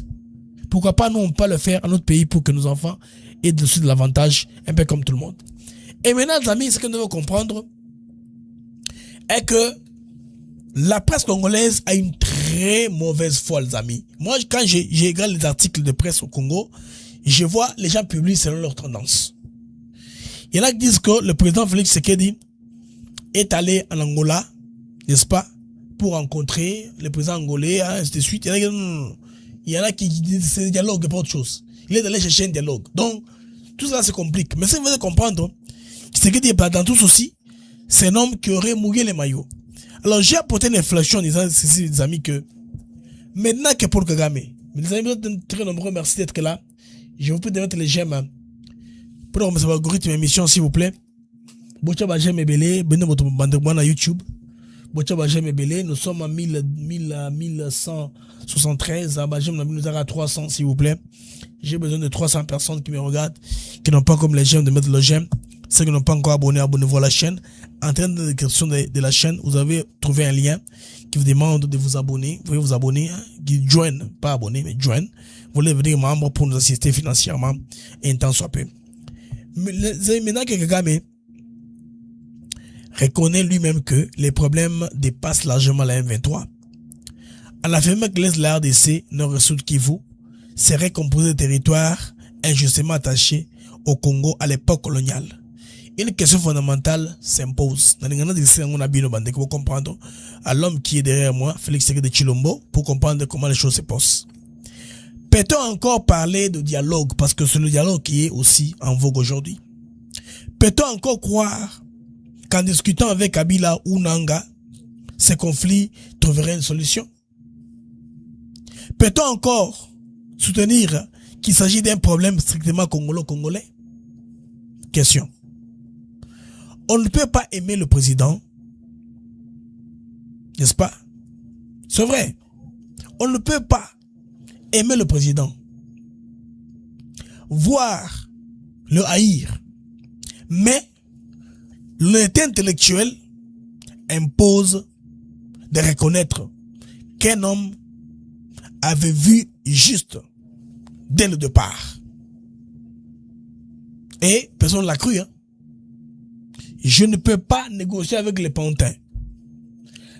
Pourquoi pas nous, on peut le faire à notre pays pour que nos enfants aient de l'avantage, un peu comme tout le monde. Et maintenant, les amis, ce que nous devons comprendre est que la presse congolaise a une très mauvaise foi, les amis. Moi, quand j'ai regardé les articles de presse au Congo, je vois les gens publient selon leur tendance. Il y en a qui disent que le président Félix Tshisekedi est allé en Angola, n'est-ce pas, pour rencontrer le président angolais, ainsi de suite. Il y en a qui disent que c'est un dialogue, pas autre chose. Il est allé chercher un dialogue. Donc, tout ça se complique. Mais si vous voulez comprendre, Tshisekedi est pas dans tout ceci, c'est un homme qui aurait mouillé les maillots. Alors, j'ai apporté une inflexion en disant, les amis, que maintenant que pour Kagame, mais les amis, vous êtes très nombreux, merci d'être là. Je vous prie de mettre les j'aime. Pour remettre l'algorithme émission, s'il vous plaît. Bocha Bajem et Belé, benez votre bande à YouTube. Bocha Bajem et Belé, nous sommes à 1173. Bajem nous a à 300, s'il vous plaît. J'ai besoin de 300 personnes qui me regardent, qui n'ont pas comme les j'aime de mettre le j'aime. Ceux qui n'ont pas encore abonné, abonnez-vous à la chaîne. En train de description de la chaîne, vous avez trouvé un lien qui vous demande de vous abonner. Vous pouvez vous abonner, join, pas abonner, mais join. Vous voulez devenir membre pour nous assister financièrement et un temps soit peu. Mais maintenant que Kagame reconnaît lui-même que les problèmes dépassent largement la M23, en affirmant que la RDC, Nord-Sud Kivu, serait composé de territoires injustement attachés au Congo à l'époque coloniale. Une question fondamentale s'impose. Pour comprendre à l'homme qui est derrière moi, Félix Tshisekedi de Tshilombo, pour comprendre comment les choses se passent. Peut-on encore parler de dialogue, parce que c'est le dialogue qui est aussi en vogue aujourd'hui. Peut-on encore croire qu'en discutant avec Kabila ou Nanga, ces conflits trouveraient une solution? Peut-on encore soutenir qu'il s'agit d'un problème strictement congolo-congolais? Question. On ne peut pas aimer le président, n'est-ce pas? C'est vrai. On ne peut pas aimer le président, voire le haïr, mais l'honnêteté intellectuelle impose de reconnaître qu'un homme avait vu juste dès le départ. Et personne ne l'a cru. Hein? Je ne peux pas négocier avec les pantins.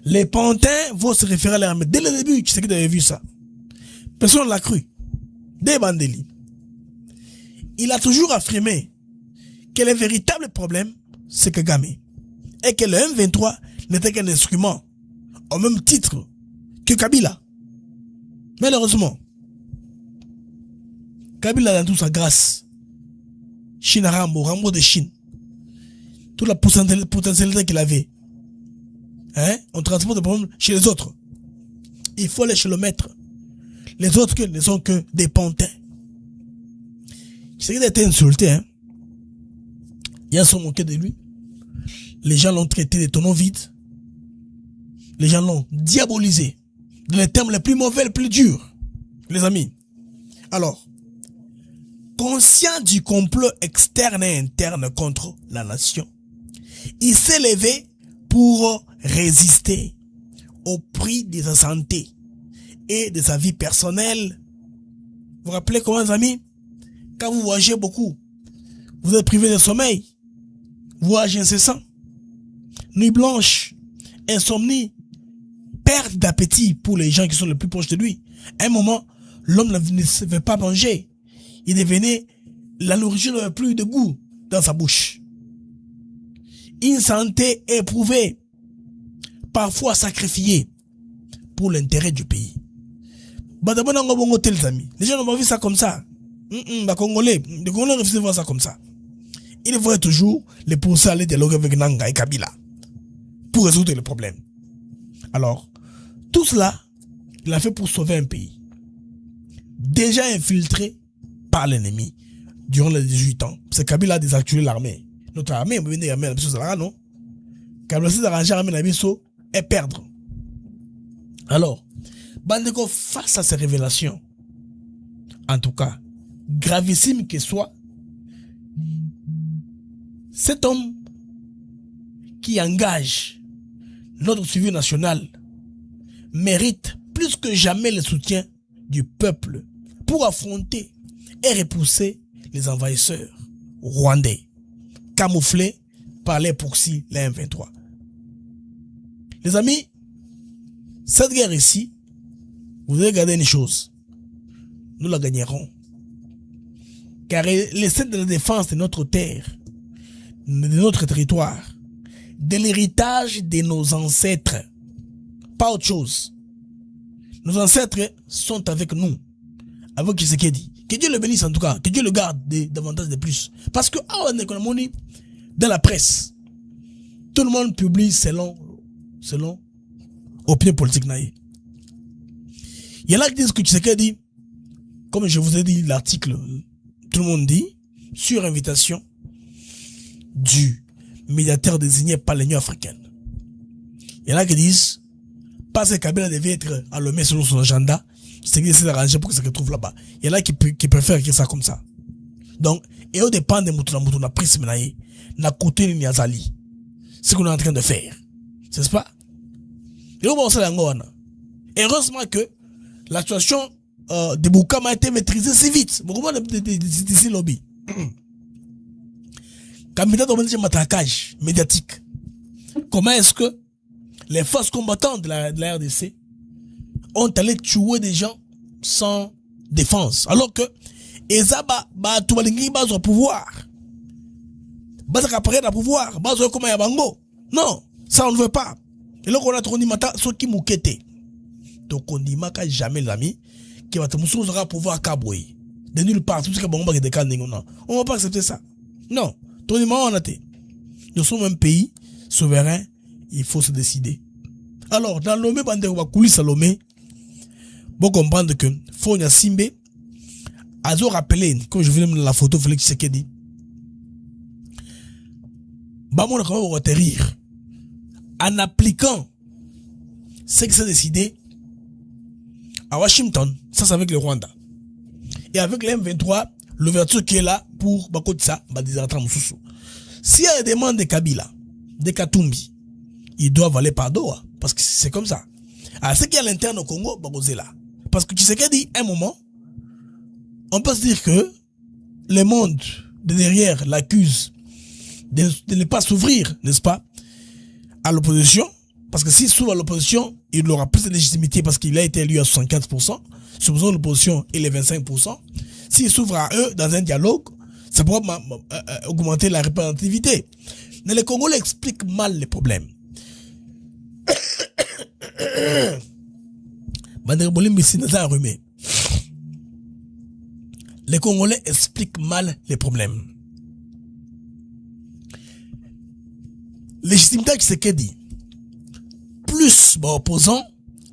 Les pantins vont se référer à l'armée. Dès le début, tu sais que tu avais vu ça. Personne ne l'a cru. Dès Bandeli. Il a toujours affirmé que le véritable problème, c'est Kagame. Et que le M23 n'était qu'un instrument au même titre que Kabila. Malheureusement, Kabila dans toute sa grâce, Chine à Rambo de Chine, toute la potentialité qu'il avait, hein, on transporte des problèmes chez les autres. Il faut aller chez le maître. Les autres ne sont que des pantins. C'est qu'il a été insulté, hein. Ils se sont moqués de lui. Les gens l'ont traité de tonneaux vides. Les gens l'ont diabolisé. Dans les termes les plus mauvais, les plus durs. Les amis. Alors, conscient du complot externe et interne contre la nation, il s'est levé pour résister au prix de sa santé et de sa vie personnelle. Vous vous rappelez comment, les amis? Quand vous voyagez beaucoup, vous êtes privé de sommeil, voyage incessant, nuit blanche, insomnie, perte d'appétit pour les gens qui sont les plus proches de lui. À un moment, l'homme ne savait pas manger. Il devenait, la nourriture n'avait plus de goût dans sa bouche. Une santé éprouvée, parfois sacrifiée pour l'intérêt du pays. Les gens n'ont pas vu ça comme ça. Les Congolais refusent de voir ça comme ça. Il faudrait toujours les pousser à aller dialoguer avec Nanga et Kabila pour résoudre le problème. Alors, tout cela, il a fait pour sauver un pays déjà infiltré par l'ennemi durant les 18 ans. C'est Kabila a désactivé l'armée. Notre armée, non? Kabila s'est arrangé à l'armée et perdre. Alors, Bandeko, face à ces révélations, en tout cas, gravissime que soit, cet homme qui engage notre suivi national mérite plus que jamais le soutien du peuple pour affronter et repousser les envahisseurs rwandais, camouflés par les proxys, les M23. Les amis, cette guerre ici, vous devez garder une chose, nous la gagnerons. Car l'essai de la défense de notre terre, de notre territoire, de l'héritage de nos ancêtres, pas autre chose. Nos ancêtres sont avec nous, avec Tshisekedi. Que Dieu le bénisse en tout cas, que Dieu le garde davantage de plus. Parce que dans la presse, tout le monde publie selon opinion politique. Il y en a qui disent que Tshisekedi, comme je vous ai dit l'article, tout le monde dit, sur invitation du médiateur désigné par l'Union africaine. Il y en a qui disent, parce que Kabila devait être allumé selon son agenda, c'est qu'il s'est arrangé pour que ça se retrouve là-bas. Il y en a qui préfèrent écrire ça comme ça. Donc, et au dépend de Moutouna prise menaye, n'a côté ni Azali. Ce qu'on est en train de faire. C'est pas? Et au bon, c'est heureusement que la situation de Boukama a été maîtrisée si vite. Beaucoup de lobby. Quand il y a un matraquage médiatique, comment est-ce que les forces combattantes de la RDC ont allé tuer des gens sans défense. Alors que, Ezaba, tout le monde a au pouvoir. Bas après le pouvoir, bas comme Yabango. Non, ça on ne veut pas. Et là, on a trop dit, ce qui moukete. Donc, on dit, jamais l'ami, qui va te mousser aura pouvoir cabouer. De nulle part, tout ce qui est bon, on ne va pas accepter ça. Non, on a été. Nous sommes un pays souverain, il faut se décider. Alors, dans l'Omé, on coulisses à l'Omé, vous comprendre que Fonia Simbe a rappelé, comme je venais de la photo, Félix Tshisekedi, on va retenir en appliquant ce qui s'est décidé à Washington, ça c'est avec le Rwanda. Et avec les M23, l'ouverture qui est là pour Bakotsa, s'il y a des demandes de Kabila, de Katumbi, ils doivent aller par Doha, parce que c'est comme ça. Alors, ce qui est à l'interne au Congo, Bakotsa là. Parce que tu sais qu'il dit, un moment, on peut se dire que le monde de derrière l'accuse de ne pas s'ouvrir, n'est-ce pas, à l'opposition. Parce que s'il s'ouvre à l'opposition, il aura plus de légitimité parce qu'il a été élu à 64%. Supposons l'opposition et les 25%. S'il s'ouvre à eux dans un dialogue, ça pourra augmenter la représentativité. Mais les Congolais expliquent mal les problèmes. Les Congolais expliquent mal les problèmes. Légitimité qui c'est dit. Plus opposants,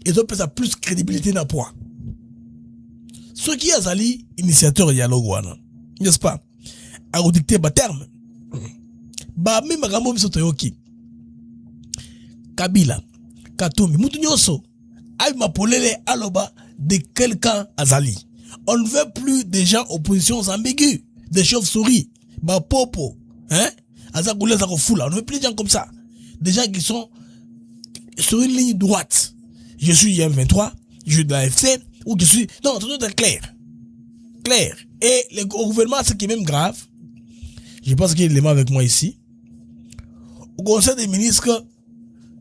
ils ont plus de crédibilité dans le poids. Ce qui a zali initiateur de dialogue, n'est-ce pas? A dicté ba terme. Ba même Rambo Misotoyoki. Kabila, Katumbi, Moutounyoso, aïe ma polele aloba de quelqu'un azali. On ne veut plus des gens oppositions ambiguës, des chauves-souris, ba popo, hein? Azagoulé Zakofoula. On ne veut plus des gens comme ça. Des gens qui sont sur une ligne droite. Je suis M23, je suis de la FC, ou je suis... Non, tout est clair. Clair. Et le gouvernement, ce qui est même grave, je pense qu'il est l'élément avec moi ici. Au Conseil des ministres,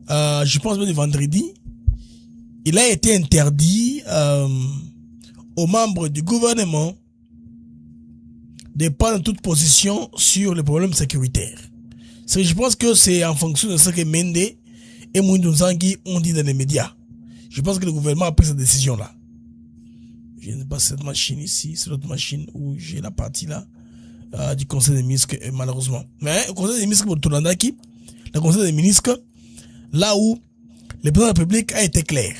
je pense même le vendredi, il a été interdit aux membres du gouvernement de prendre toute position sur les problèmes sécuritaires. Je pense que c'est en fonction de ce que Mende et Moundou Nzangi ont dit dans les médias. Je pense que le gouvernement a pris cette décision-là. Je ne sais pas cette machine ici, c'est l'autre machine où j'ai la partie là du Conseil des ministres, malheureusement. Mais le Conseil des ministres pour Tolandaki, le Conseil des ministres, là où le président de la République a été clair.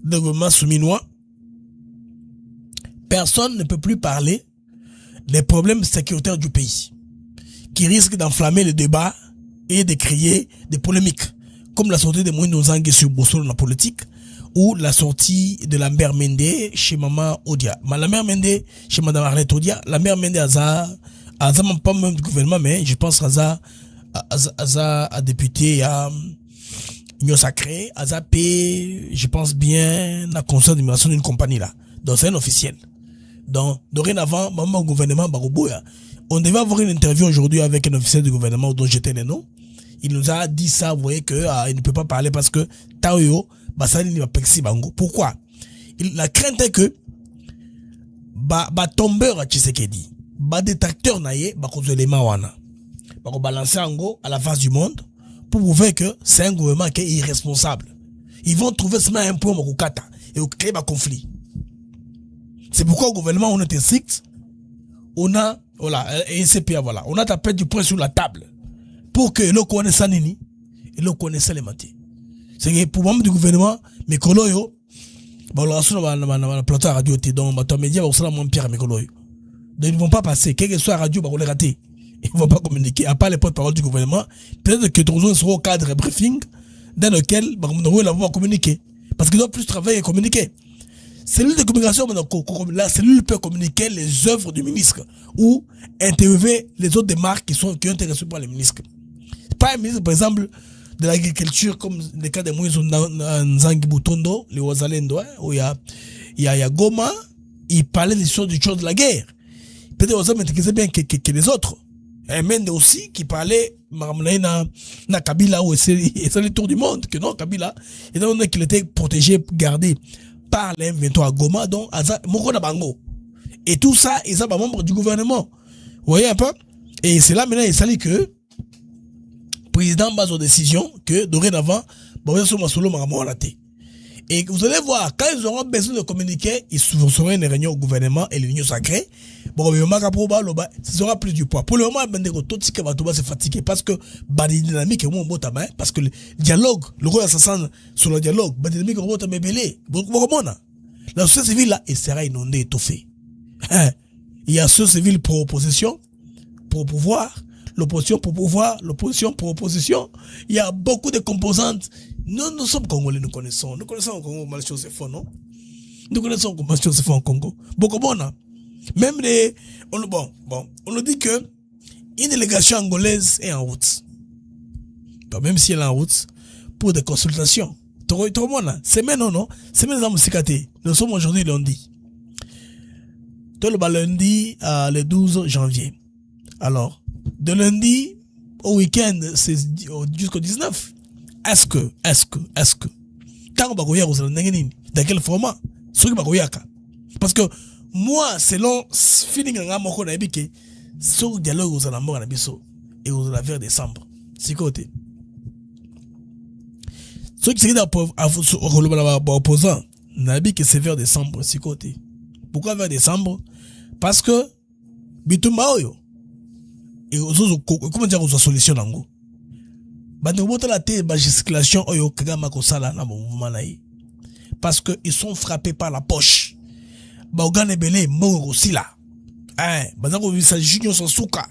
Le gouvernement souminois, personne ne peut plus parler des problèmes sécuritaires du pays, qui risquent d'enflammer le débat et de créer des polémiques, comme la sortie de Moïse Nzangi sur Bossolo dans la politique, ou la sortie de la mère Mende chez Maman Odia. La mère Mende chez Madame Arlette Odia, la mère Mende même pas même du gouvernement, mais je pense à député, à Union Sacré, je pense bien, la conseil d'administration d'une compagnie là. Donc c'est un officiel. Donc, dorénavant, maman gouvernement, on devait avoir une interview aujourd'hui avec un officiel du gouvernement dont j'étais le nom. Il nous a dit ça, vous voyez que il ne peut pas parler parce que Taoyo, Basani va pexi bango. Pourquoi? La crainte est que tombeur à Tshisekedi, détracteur naïe, l'élément wana, balancer ango à la face du monde pour prouver que c'est un gouvernement qui est irresponsable. Ils vont trouver seulement un point Mokukata et créer un conflit. C'est pourquoi au gouvernement on était strict, on a voilà et CPA voilà, on a tapé du poing sur la table pour que le connaisse nini et le connaisse les matés. C'est que pour membres du gouvernement mais koloyo bon la sur la plateau radio té donc bateau média va sur mon pierre mais koloyo. Donc ils ne vont pas passer quel que soit radio va les rater. Ils ne vont pas communiquer à part les porte-parole du gouvernement, peut-être que Trozo sera au cadre briefing dans lequel on va communiquer parce qu'ils doivent plus travailler et communiquer. Cellule de communication, la cellule peut communiquer les œuvres du ministre ou interviewer les autres démarques qui ont été reçues par les ministres. Pas un ministre, par exemple, de l'agriculture, comme le cas de Moïse Nzangi Butondo, les Ouazalendo, où il y a Goma, il parlait des choses de la guerre. Peut-être aux hommes maîtrisaient bien que les autres. Et Mende aussi, qui parlait, na Kabila, où c'est le tour du monde, que non, Kabila, étant donné qu'il était protégé, gardé par les M23 à Goma, donc Moko Bango. Et tout ça, ils sont membres du gouvernement. Vous voyez un peu? Et c'est là maintenant, il s'agit que le président base aux décisions que dorénavant, et vous allez voir, quand ils auront besoin de communiquer, ils feront une réunion au gouvernement et l'union sacrée. Bon, ce sera plus du poids. Pour le moment, tout se fatiguer parce que la dynamique est parce que le dialogue, le rôle assassin sur le dialogue, la dynamique est la société civile là, elle sera inondée, étouffée. Il y a ceux civils pour opposition, pour pouvoir, l'opposition pour pouvoir, l'opposition pour opposition. Il y a beaucoup de composantes. Nous sommes Congolais, nous connaissons au Congo comment les choses se font, non? Nous connaissons comment les choses se font au Congo. Beaucoup bon, même on nous dit que une délégation angolaise est en route. Donc, même si elle est en route, pour des consultations. C'est maintenant, non? C'est maintenant, nous sommes aujourd'hui lundi. Le lundi, le 12 janvier. Alors, de lundi au week-end, c'est jusqu'au 19. Est-ce que, quand on va dans quel format? Parce que moi, selon feeling que ce dialogue aux alamors et aux vers décembre, c'est côté. Ceux qui sont opposants, n'habit que c'est vers décembre, c'est côté. Pourquoi vers décembre? Parce que Bitumba Oyo et comment dire aux solutions nango. Bande bota la té gesticulation Oyo Kagama Kosala na mouvement naï. Parce que ils sont frappés par la poche. Ba ogane belé mo aussi là. Bazako visa junior sans souka.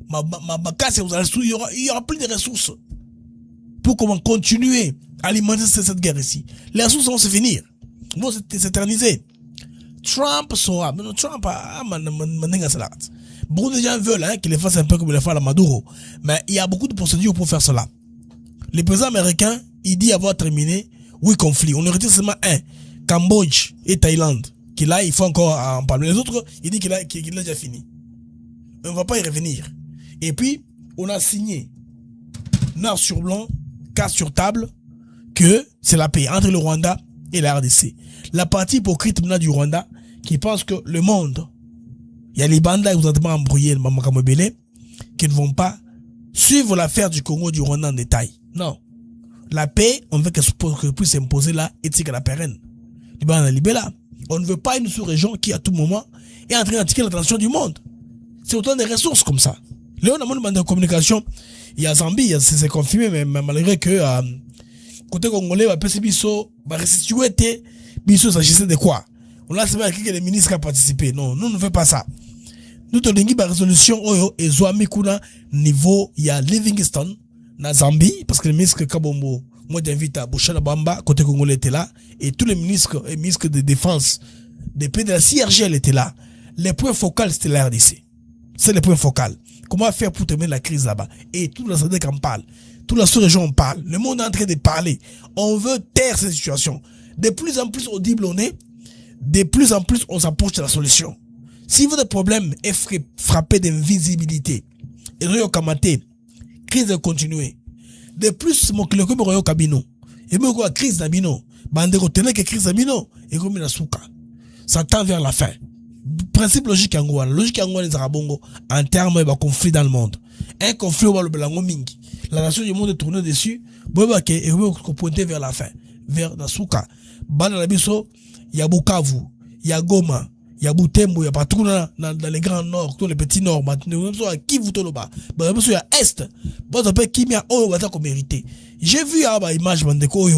Ma casse il y aura plus de ressources pour comment continuer à alimenter cette guerre ici. Les ressources vont se finir. Vont s'éterniser. Trump saura. Mais Trump a beaucoup de gens veulent qu'il les fasse un peu comme il les fait à la Maduro. Mais il y a beaucoup de procédures pour faire cela. Le président américain, il dit avoir terminé 8 conflits. On ne retire seulement un. Cambodge et Thaïlande. Qui là, il faut encore en parler. Les autres, il dit qu'il a déjà fini. On ne va pas y revenir. Et puis, on a signé, noir sur blanc, carte sur table, que c'est la paix entre le Rwanda et la RDC. La partie hypocrite maintenant du Rwanda, qui pense que le monde, il y a les bandes qui vous ont embrouillé, qui ne vont pas suivre l'affaire du Congo, du Rwanda en détail. Non. La paix, on veut qu'elle puisse s'imposer là, éthique à la pérenne. On ne veut pas une sous-région qui, à tout moment, est en train d'attirer l'attention du monde. C'est autant de ressources comme ça. Là, on a demandé de communication. Il y a Zambie, c'est confirmé, mais malgré que, côté congolais, Bisso, restituer, Bisso s'agissait de quoi? On a seulement écrit que les ministres ont participé. Non, nous ne faisons pas ça. Nous te lingi par résolution, Oyo, et Zoami Kuna, niveau, il y a Livingstone, na Zambie, parce que le ministre Kabombo, moi j'invite à Bouchala Bamba, côté congolais était là, et tous les ministres et ministres de défense des pays de la CIRGL étaient là. Les points focaux, c'était la RDC. C'est les points focaux. Comment faire pour terminer la crise là-bas? Et toute la SADC en parle. Toute la sous-région en parle. Le monde est en train de parler. On veut taire cette situation. De plus en plus audible on est, de plus en plus on s'approche de la solution. Si votre problème est frappé d'invisibilité, et Royo Kamate, crise de continuer. De plus, mon client comme Royo Kabino, et même quoi, crise d'Abino, bande retenez que crise d'Abino, et comme la souka. Ça tend vers la fin. Principe logique angouane. Logique angouane des Arabongo, en termes de conflit dans le monde. Un conflit au Belango Mingi. La nation du monde est tournée dessus, Bobake, et vous pointez vers la fin. Vers la souka. Bana Labiso, il y a Bukavu, il y a Goma, il y a Butembo, il y a partout dans les grands nord, tous les petits nord, maintenant, il y a Kivu Toloba, il y a Est, bon, ça peut Kimia, oh, va qu'on mérité. J'ai vu, bah, image, bandeko,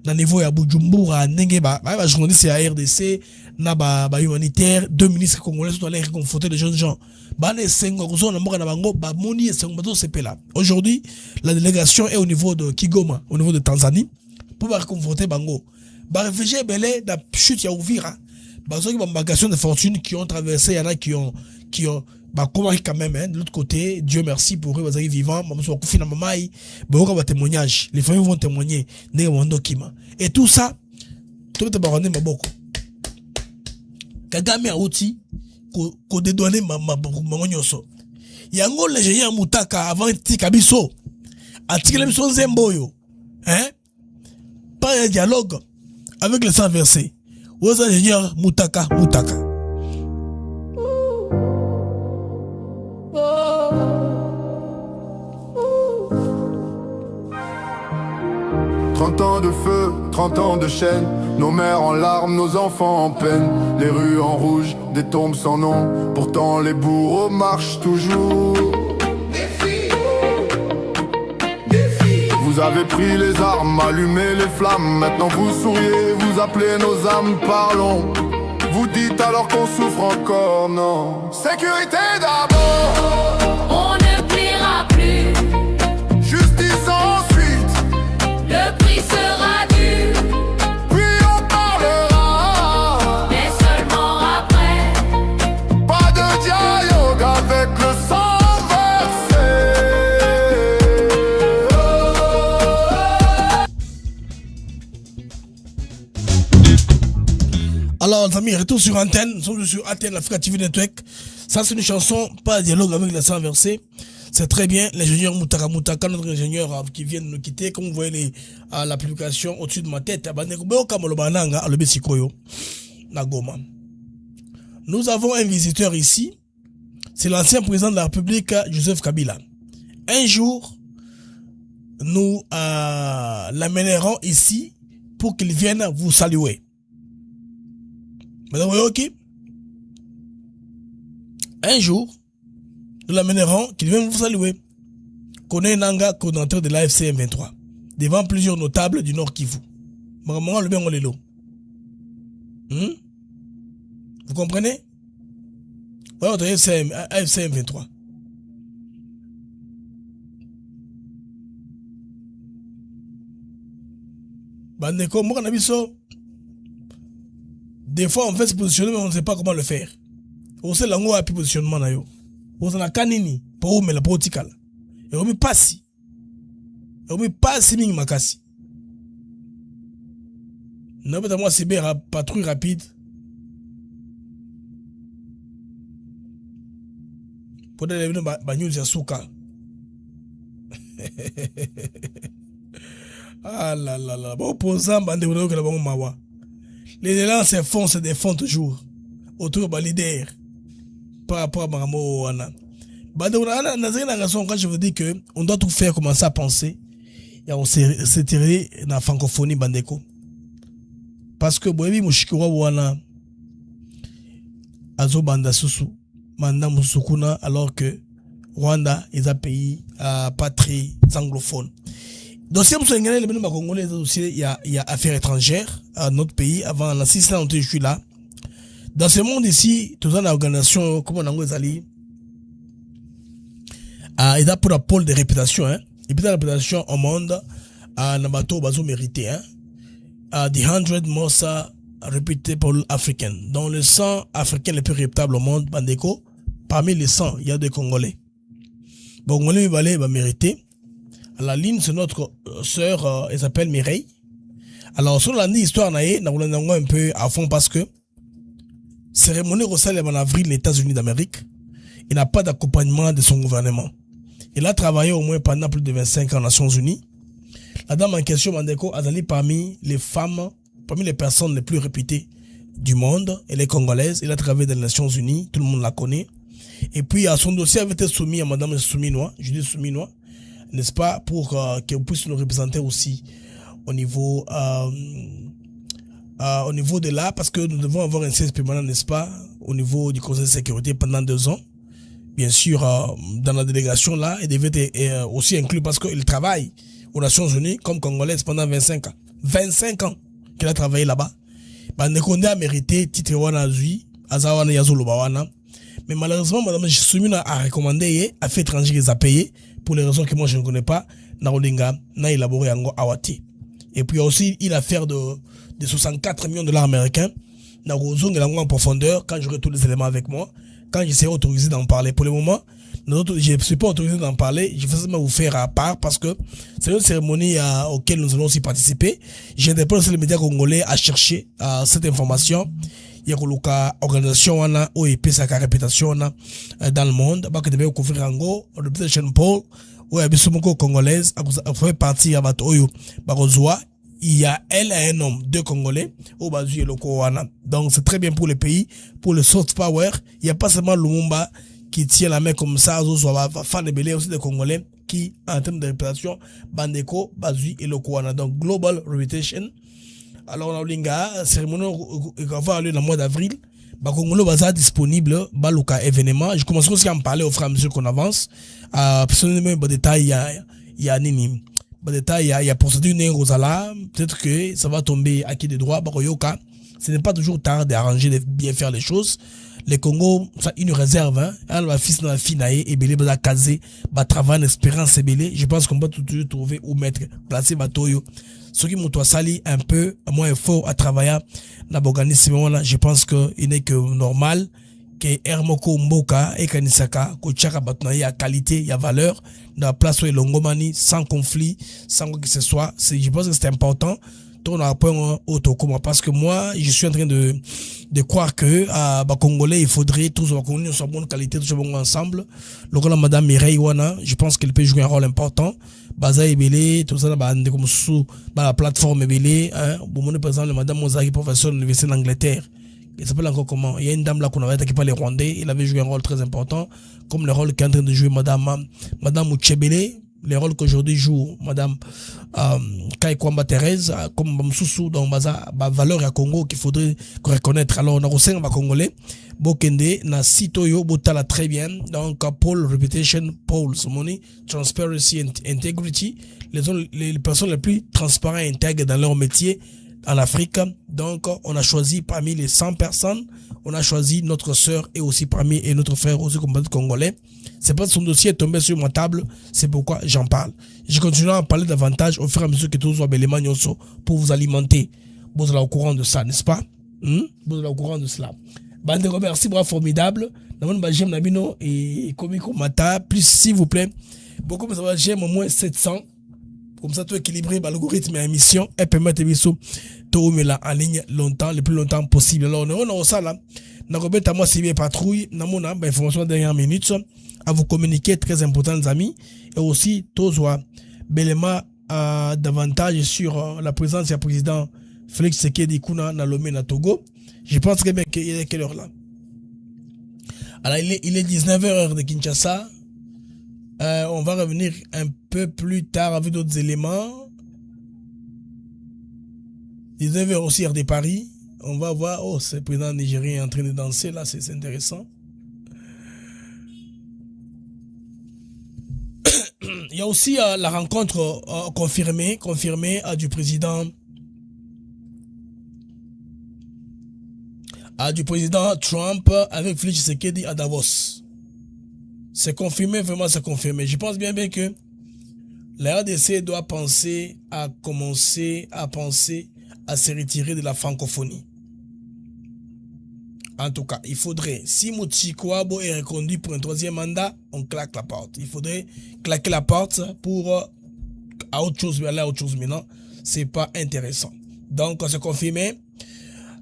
dans le niveau, il y a Bujumbura, Nengeba, bah, journaliste, il y a RDC, na, bah, humanitaire, 2 ministres congolais sont allés réconforter les jeunes gens. Bah, les 5 ans, na, mora, na, bango, bah, moni, et 5 ans, c'est là. Aujourd'hui, la délégation est au niveau de Kigoma, au niveau de Tanzanie, pour réconforter bango. Bah, réfugiés, belé, la chute, il y a ouvert, bah, ceux qui ont embarcation de fortune qui ont traversé, il y en a qui ont, bah, comment quand même, hein, de l'autre côté, Dieu merci pour eux, ils arrivent vivants, maman soit confiée dans mamaï, bah, on va témoignage, les familles vont témoigner, et tout ça, tout le monde est beaucoup. Kagame a outil, qu'on dédouane ma nyoso. Yango, les géants moutaka avant Tikabiso, à Tikabiso Zemboyo, hein, pas un dialogue avec les sans versés. Aux ingénieurs Moutaka. 30 ans de feu, 30 ans de chaîne, nos mères en larmes, nos enfants en peine, les rues en rouge, des tombes sans nom, pourtant les bourreaux marchent toujours. Vous avez pris les armes, allumé les flammes, maintenant vous souriez, vous appelez nos âmes, parlons. Vous dites alors qu'on souffre encore, non. Sécurité d'abord. On ne pliera plus. Justice ensuite. Le prix sera dû. Puis on parlera. Mais seulement après. Pas de dialogue avec le sang versé. Alors, les amis, retour sur antenne. Nous sommes sur Antenne Africa TV Network. Ça, c'est une chanson, pas de dialogue avec le sang versé. C'est très bien. L'ingénieur Moutaka, notre ingénieur qui vient de nous quitter. Comme vous voyez la publication au-dessus de ma tête. Nous avons un visiteur ici. C'est l'ancien président de la République, Joseph Kabila. Un jour, nous l'amènerons ici pour qu'il vienne vous saluer. Madame, ok. Un jour, nous l'amènerons qu'il vienne vous saluer. Kone Nanga, coordinateur de l'AFC M23, devant plusieurs notables du Nord Kivu. Maman, le bien, on est là. Vous comprenez? Ouais, votre AFC M23. Bandeko, moi, on a vu ça. Des fois, on fait se positionner, mais on ne sait pas comment le faire. On sait l'ango a pu positionnement. On s'en a canini. Pour où, mais la politique. Et on me passe. Et on me passe, ming makasi. Non, mais moi, c'est bien, patrouille rapide. Pour des événements, bagnoul, c'est souka. Ah là là là. Bon, opposant, bande de que la banque mawa. Les élans se défont toujours autour de leader par rapport à Maramo Wana. Quand je vous dis que on doit tout faire, commencer à penser, et on s'est tiré dans la francophonie bandeko. Parce que Boebi Mushikwa Wana Azo Banda Susu, Manda Musukuna, alors que Rwanda est un pays patrie anglophone. Dossier Moussengane, le Congolais, il y a affaires étrangères à notre pays. Avant la 6 ans, je suis là. Dans ce monde ici, toute une organisation, comme on a dit, il y a pour la pôle de réputation, hein. Et puis la réputation au monde, Nabato Bazo mérité, hein. The 100 most reputable African. Dans le 100 africains les plus réputables au monde, Bandeko, parmi les 100, il y a des Congolais. Bon, Congolais, va mériter. La ligne, c'est notre sœur, elle s'appelle Mireille. Alors, sur l'histoire, nous un peu à fond parce que cérémonie recèle en avril les États-Unis d'Amérique. Il n'a pas d'accompagnement de son gouvernement. Il a travaillé au moins pendant plus de 25 ans aux Nations Unies. La dame en question, Mandeko, a allé parmi les femmes, parmi les personnes les plus réputées du monde. Elle est congolaise. Elle a travaillé dans les Nations Unies. Tout le monde la connaît. Et puis, son dossier avait été soumis à Madame Souminois, Judith Souminois, n'est-ce pas, pour qu'elle puisse nous représenter aussi au niveau de là, parce que nous devons avoir un siège permanent, n'est-ce pas, au niveau du Conseil de sécurité pendant 2 ans. Bien sûr, dans la délégation là, elle devait être aussi inclus parce qu'il travaille aux Nations Unies comme Congolaise pendant 25 ans. 25 ans qu'elle a travaillé là-bas. Nekonde a mérité titre wana zui, azawana yazolo bawana. Mais malheureusement, Madame Soumina a recommandé, a fait étranger les a payé, pour les raisons que moi je ne connais pas, na Olinga, na élaboré en Awati. Et puis aussi, il a affaire de 64 millions de dollars américains, na Rozong et en profondeur, quand j'aurai tous les éléments avec moi, quand je serai autorisé d'en parler. Pour le moment, je ne suis pas autorisé d'en parler, je vais seulement vous faire à part parce que c'est une cérémonie auquel nous allons aussi participer. J'interpelle aussi les médias congolais à chercher cette information. Il y a une organisation ou une réputation dans le monde. Il devait couvrir Ango, le Reputation Poll, où il y a des congolaises, à faire partie de Oyo, Barozwa, il y a elle et un homme, 2 Congolais, au Bazui et le Kowana. Donc c'est très bien pour le pays, pour le soft power. Il n'y a pas seulement Lumumba qui tient la main comme ça, fan de Belé, aussi des Congolais qui, en termes de réputation, Bandeko, Bazui et le Kowana. Donc global reputation. Alors on a une cérémonie qui va avoir lieu dans le mois d'avril. Congolais va disponible, baluka événement. Je commence aussi à en parler au fur et à mesure qu'on avance. Personnellement, détail, il y a nini. Il y a procédure Rosala, peut-être que ça va tomber à qui des droits, ce n'est pas toujours tard d'arranger, de bien faire les choses. Les Congo, ça une réserve, hein. Elle va fils dans la finaille, et belé, va caser, va travailler en espérance, et belé. Je pense qu'on va toujours trouver où mettre, placer Batoyo. Ceux qui m'ont sali un peu, moins fort à travailler dans l'organisme, là, je pense qu'il n'est que normal que Hermoko Mboka et Kanisaka, Kochaka Batna, il y a qualité, il y a valeur, dans la place où il y a Longomani, sans conflit, sans quoi que ce soit. Je pense que c'est important. On a un point parce que moi, je suis en train de croire que, Congolais, il faudrait tous les Congolais soient bonne qualité, tous bon ensemble. Le rôle de Madame Mireille Wana, je pense qu'elle peut jouer un rôle important. Baza Ebele, tout ça, comme sous, la plateforme Ebele, hein. Bon, par exemple, Madame Mozari, professeur de l'Université d'Angleterre. Il s'appelle encore comment? Il y a une dame là qu'on avait attaqué par les Rwandais. Il avait joué un rôle très important, comme le rôle qu'est en train de jouer Madame Mouchebele, les rôles qu'aujourd'hui joue Madame Kaikwamba Thérèse, comme Bamsousou dans Baza, valeur à Congo qu'il faudrait reconnaître. Alors on a aussi un Congolais, Bokende, na Sitoyo, Botala très bien. Donc Paul Reputation, Paul Money, Transparency and Integrity, les personnes les plus transparentes et intègres dans leur métier en Afrique. Donc on a choisi parmi les 100 personnes, on a choisi notre sœur et aussi parmi et notre frère aussi comme congolais. C'est pas son dossier est tombé sur ma table, c'est pourquoi j'en parle. Je continue à en parler davantage au fur et à mesure que tous les éléments pour vous alimenter. Vous êtes au courant de ça, n'est-ce pas? Vous êtes au courant de cela. Bande merci, bras formidable. J'aime Nabino et Komiko Mata, plus s'il vous plaît. Beaucoup de ça j'aime au moins 700. Comme ça, tout équilibrer l'algorithme et l'émission et permettre de la en ligne longtemps, le plus longtemps possible. Alors, on a ça là. Nous avons moi si bien patrouille, nous avons information dernière minute à vous communiquer, très important, les amis. Et aussi, tous belément davantage sur la présence du président Félix Tshisekedi Kuna dans Lomé, na Togo. Je pense que bien qu'il est quelle heure là? Alors, il est 19h de Kinshasa. On va revenir un peu plus tard avec d'autres éléments. 19h aussi heure de Paris. On va voir. Oh, c'est le président nigérien en train de danser là, c'est intéressant. Il y a aussi la rencontre confirmée du président Trump avec Félix Tshisekedi à Davos. C'est confirmé, vraiment c'est confirmé. Je pense bien que la RDC doit commencer à se retirer de la francophonie. En tout cas, il faudrait, si Mouti Kouabo est reconduit pour un 3e mandat, on claque la porte. Il faudrait claquer la porte pour à autre chose, mais aller à autre chose maintenant. C'est pas intéressant. Donc, c'est confirmé.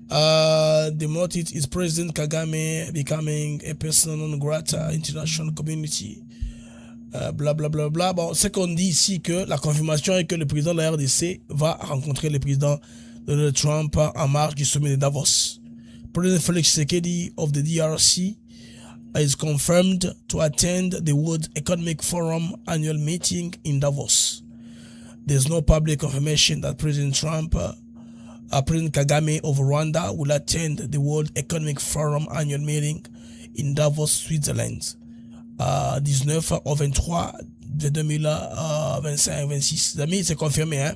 The motive is President Kagame becoming a person non grata international community. Bla bla bla bla. Bon, ce qu'on dit ici que la confirmation est que le président de la RDC va rencontrer le président Donald Trump en marge du sommet de Davos. President Felix Tshisekedi of the DRC is confirmed to attend the World Economic Forum annual meeting in Davos. There's no public confirmation that President Trump President Kagame of Rwanda will attend the World Economic Forum annual meeting in Davos, Switzerland, 19 au 23 de 2025-26. Amis, c'est confirmé, hein?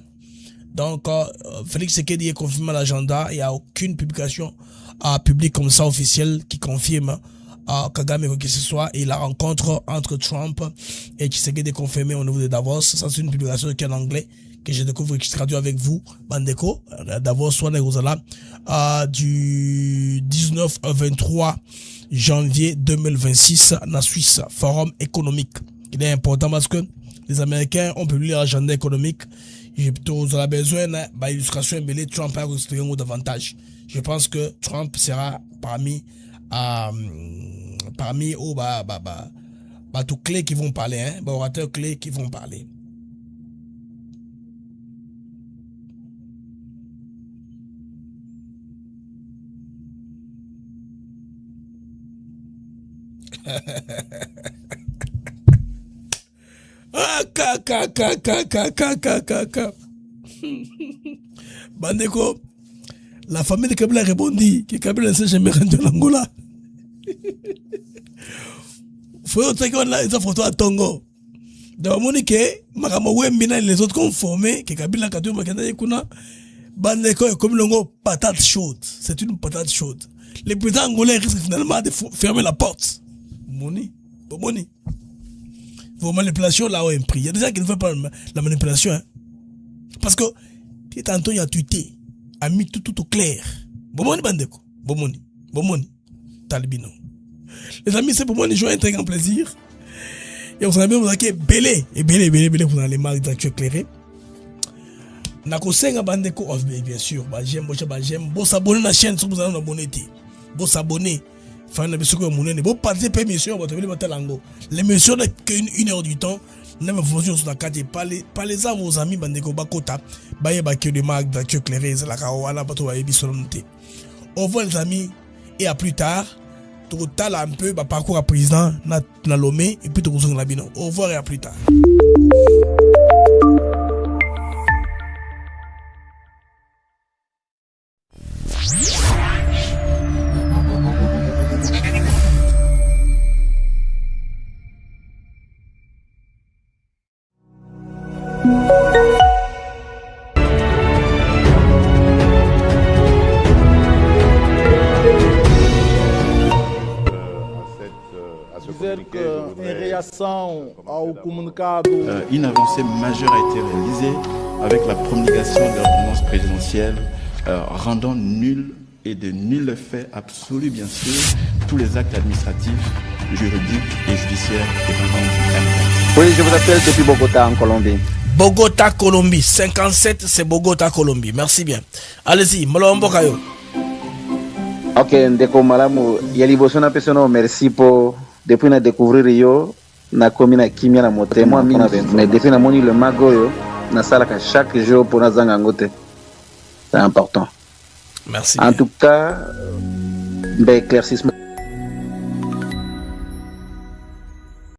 Donc, Félix Tshisekedi est confirmé à l'agenda. Il n'y a aucune publication publique comme ça officielle qui confirme Kagame quoi que ce soit. Et la rencontre entre Trump et Tshisekedi est confirmée au niveau de Davos. Ça, c'est une publication qui est en anglais que je découvre et que je traduis avec vous, Bandeko, Davos, soit du 19 au 23 janvier 2026 en Suisse, forum économique. Il est important parce que les Américains ont publié l'agenda économique. Vous avez besoin d'illustration de Trump a ou davantage. Je pense que Trump sera parmi aux tous clés qui vont parler, orateurs clés qui vont parler. Ah, Bandeko, la famille de Kabila répondit que Kabila ne s'est jamais rendu en Angola. Faut que on a une photo à Tongo. Donc, Monique, les autres conformés, que Kabila Katou Makanda Yekuna, Bandeko est comme l'ongo patate chaude. C'est une patate chaude. Les présidents angolais risquent finalement de fermer la porte. Moni. Vos manipulations là ont un prix. Il y a des gens qui ne font pas la manipulation. Hein. Parce que, tantôt il a tweeté, a mis tout au clair. Bomoni Bandeko. Bomoni. Talibino. Les amis, c'est pour moi un très grand plaisir. Et vous savez, vous avez belé, vous avez les marques d'actu éclairées. Nakosenga Bandeko, bien sûr, j'aime, vous s'abonner à la chaîne, si vous avez abonné. Vous s'abonner. Vous participer, monsieur, l'émission n'est qu'une heure du temps. Même fonction sur la carte, parlez à vos amis, Bandeko Bakota, Baye Bakio de marques d'actu éclairées, la Kawana, Bato Bayebi Solonté. Au revoir, les amis, et à plus tard. Total un peu parcours à président na Lomé et puis tout la bino. Au revoir et à plus tard. Em reação ao comunicado, une avancée majeure a été réalisée avec la promulgation de l'ordonnance présidentielle rendant nul et de nul effet absolu, bien sûr, tous les actes administratifs, juridiques et judiciaires émanant du Canada. Oui, je vous appelle depuis Bogota, en Colombie. Bogota, Colombie. 57, c'est Bogota, Colombie. Merci bien. Allez-y, Malombo Kayo. Ok, ndeko malamu, yaliboso na pesono merci pour depuis na découvrir yo na komi na kimia na motema mais depuis na moni le mago yo na salaka chaque jour pour na zanga ngote. C'est important. Merci. En tout cas, éclaircissement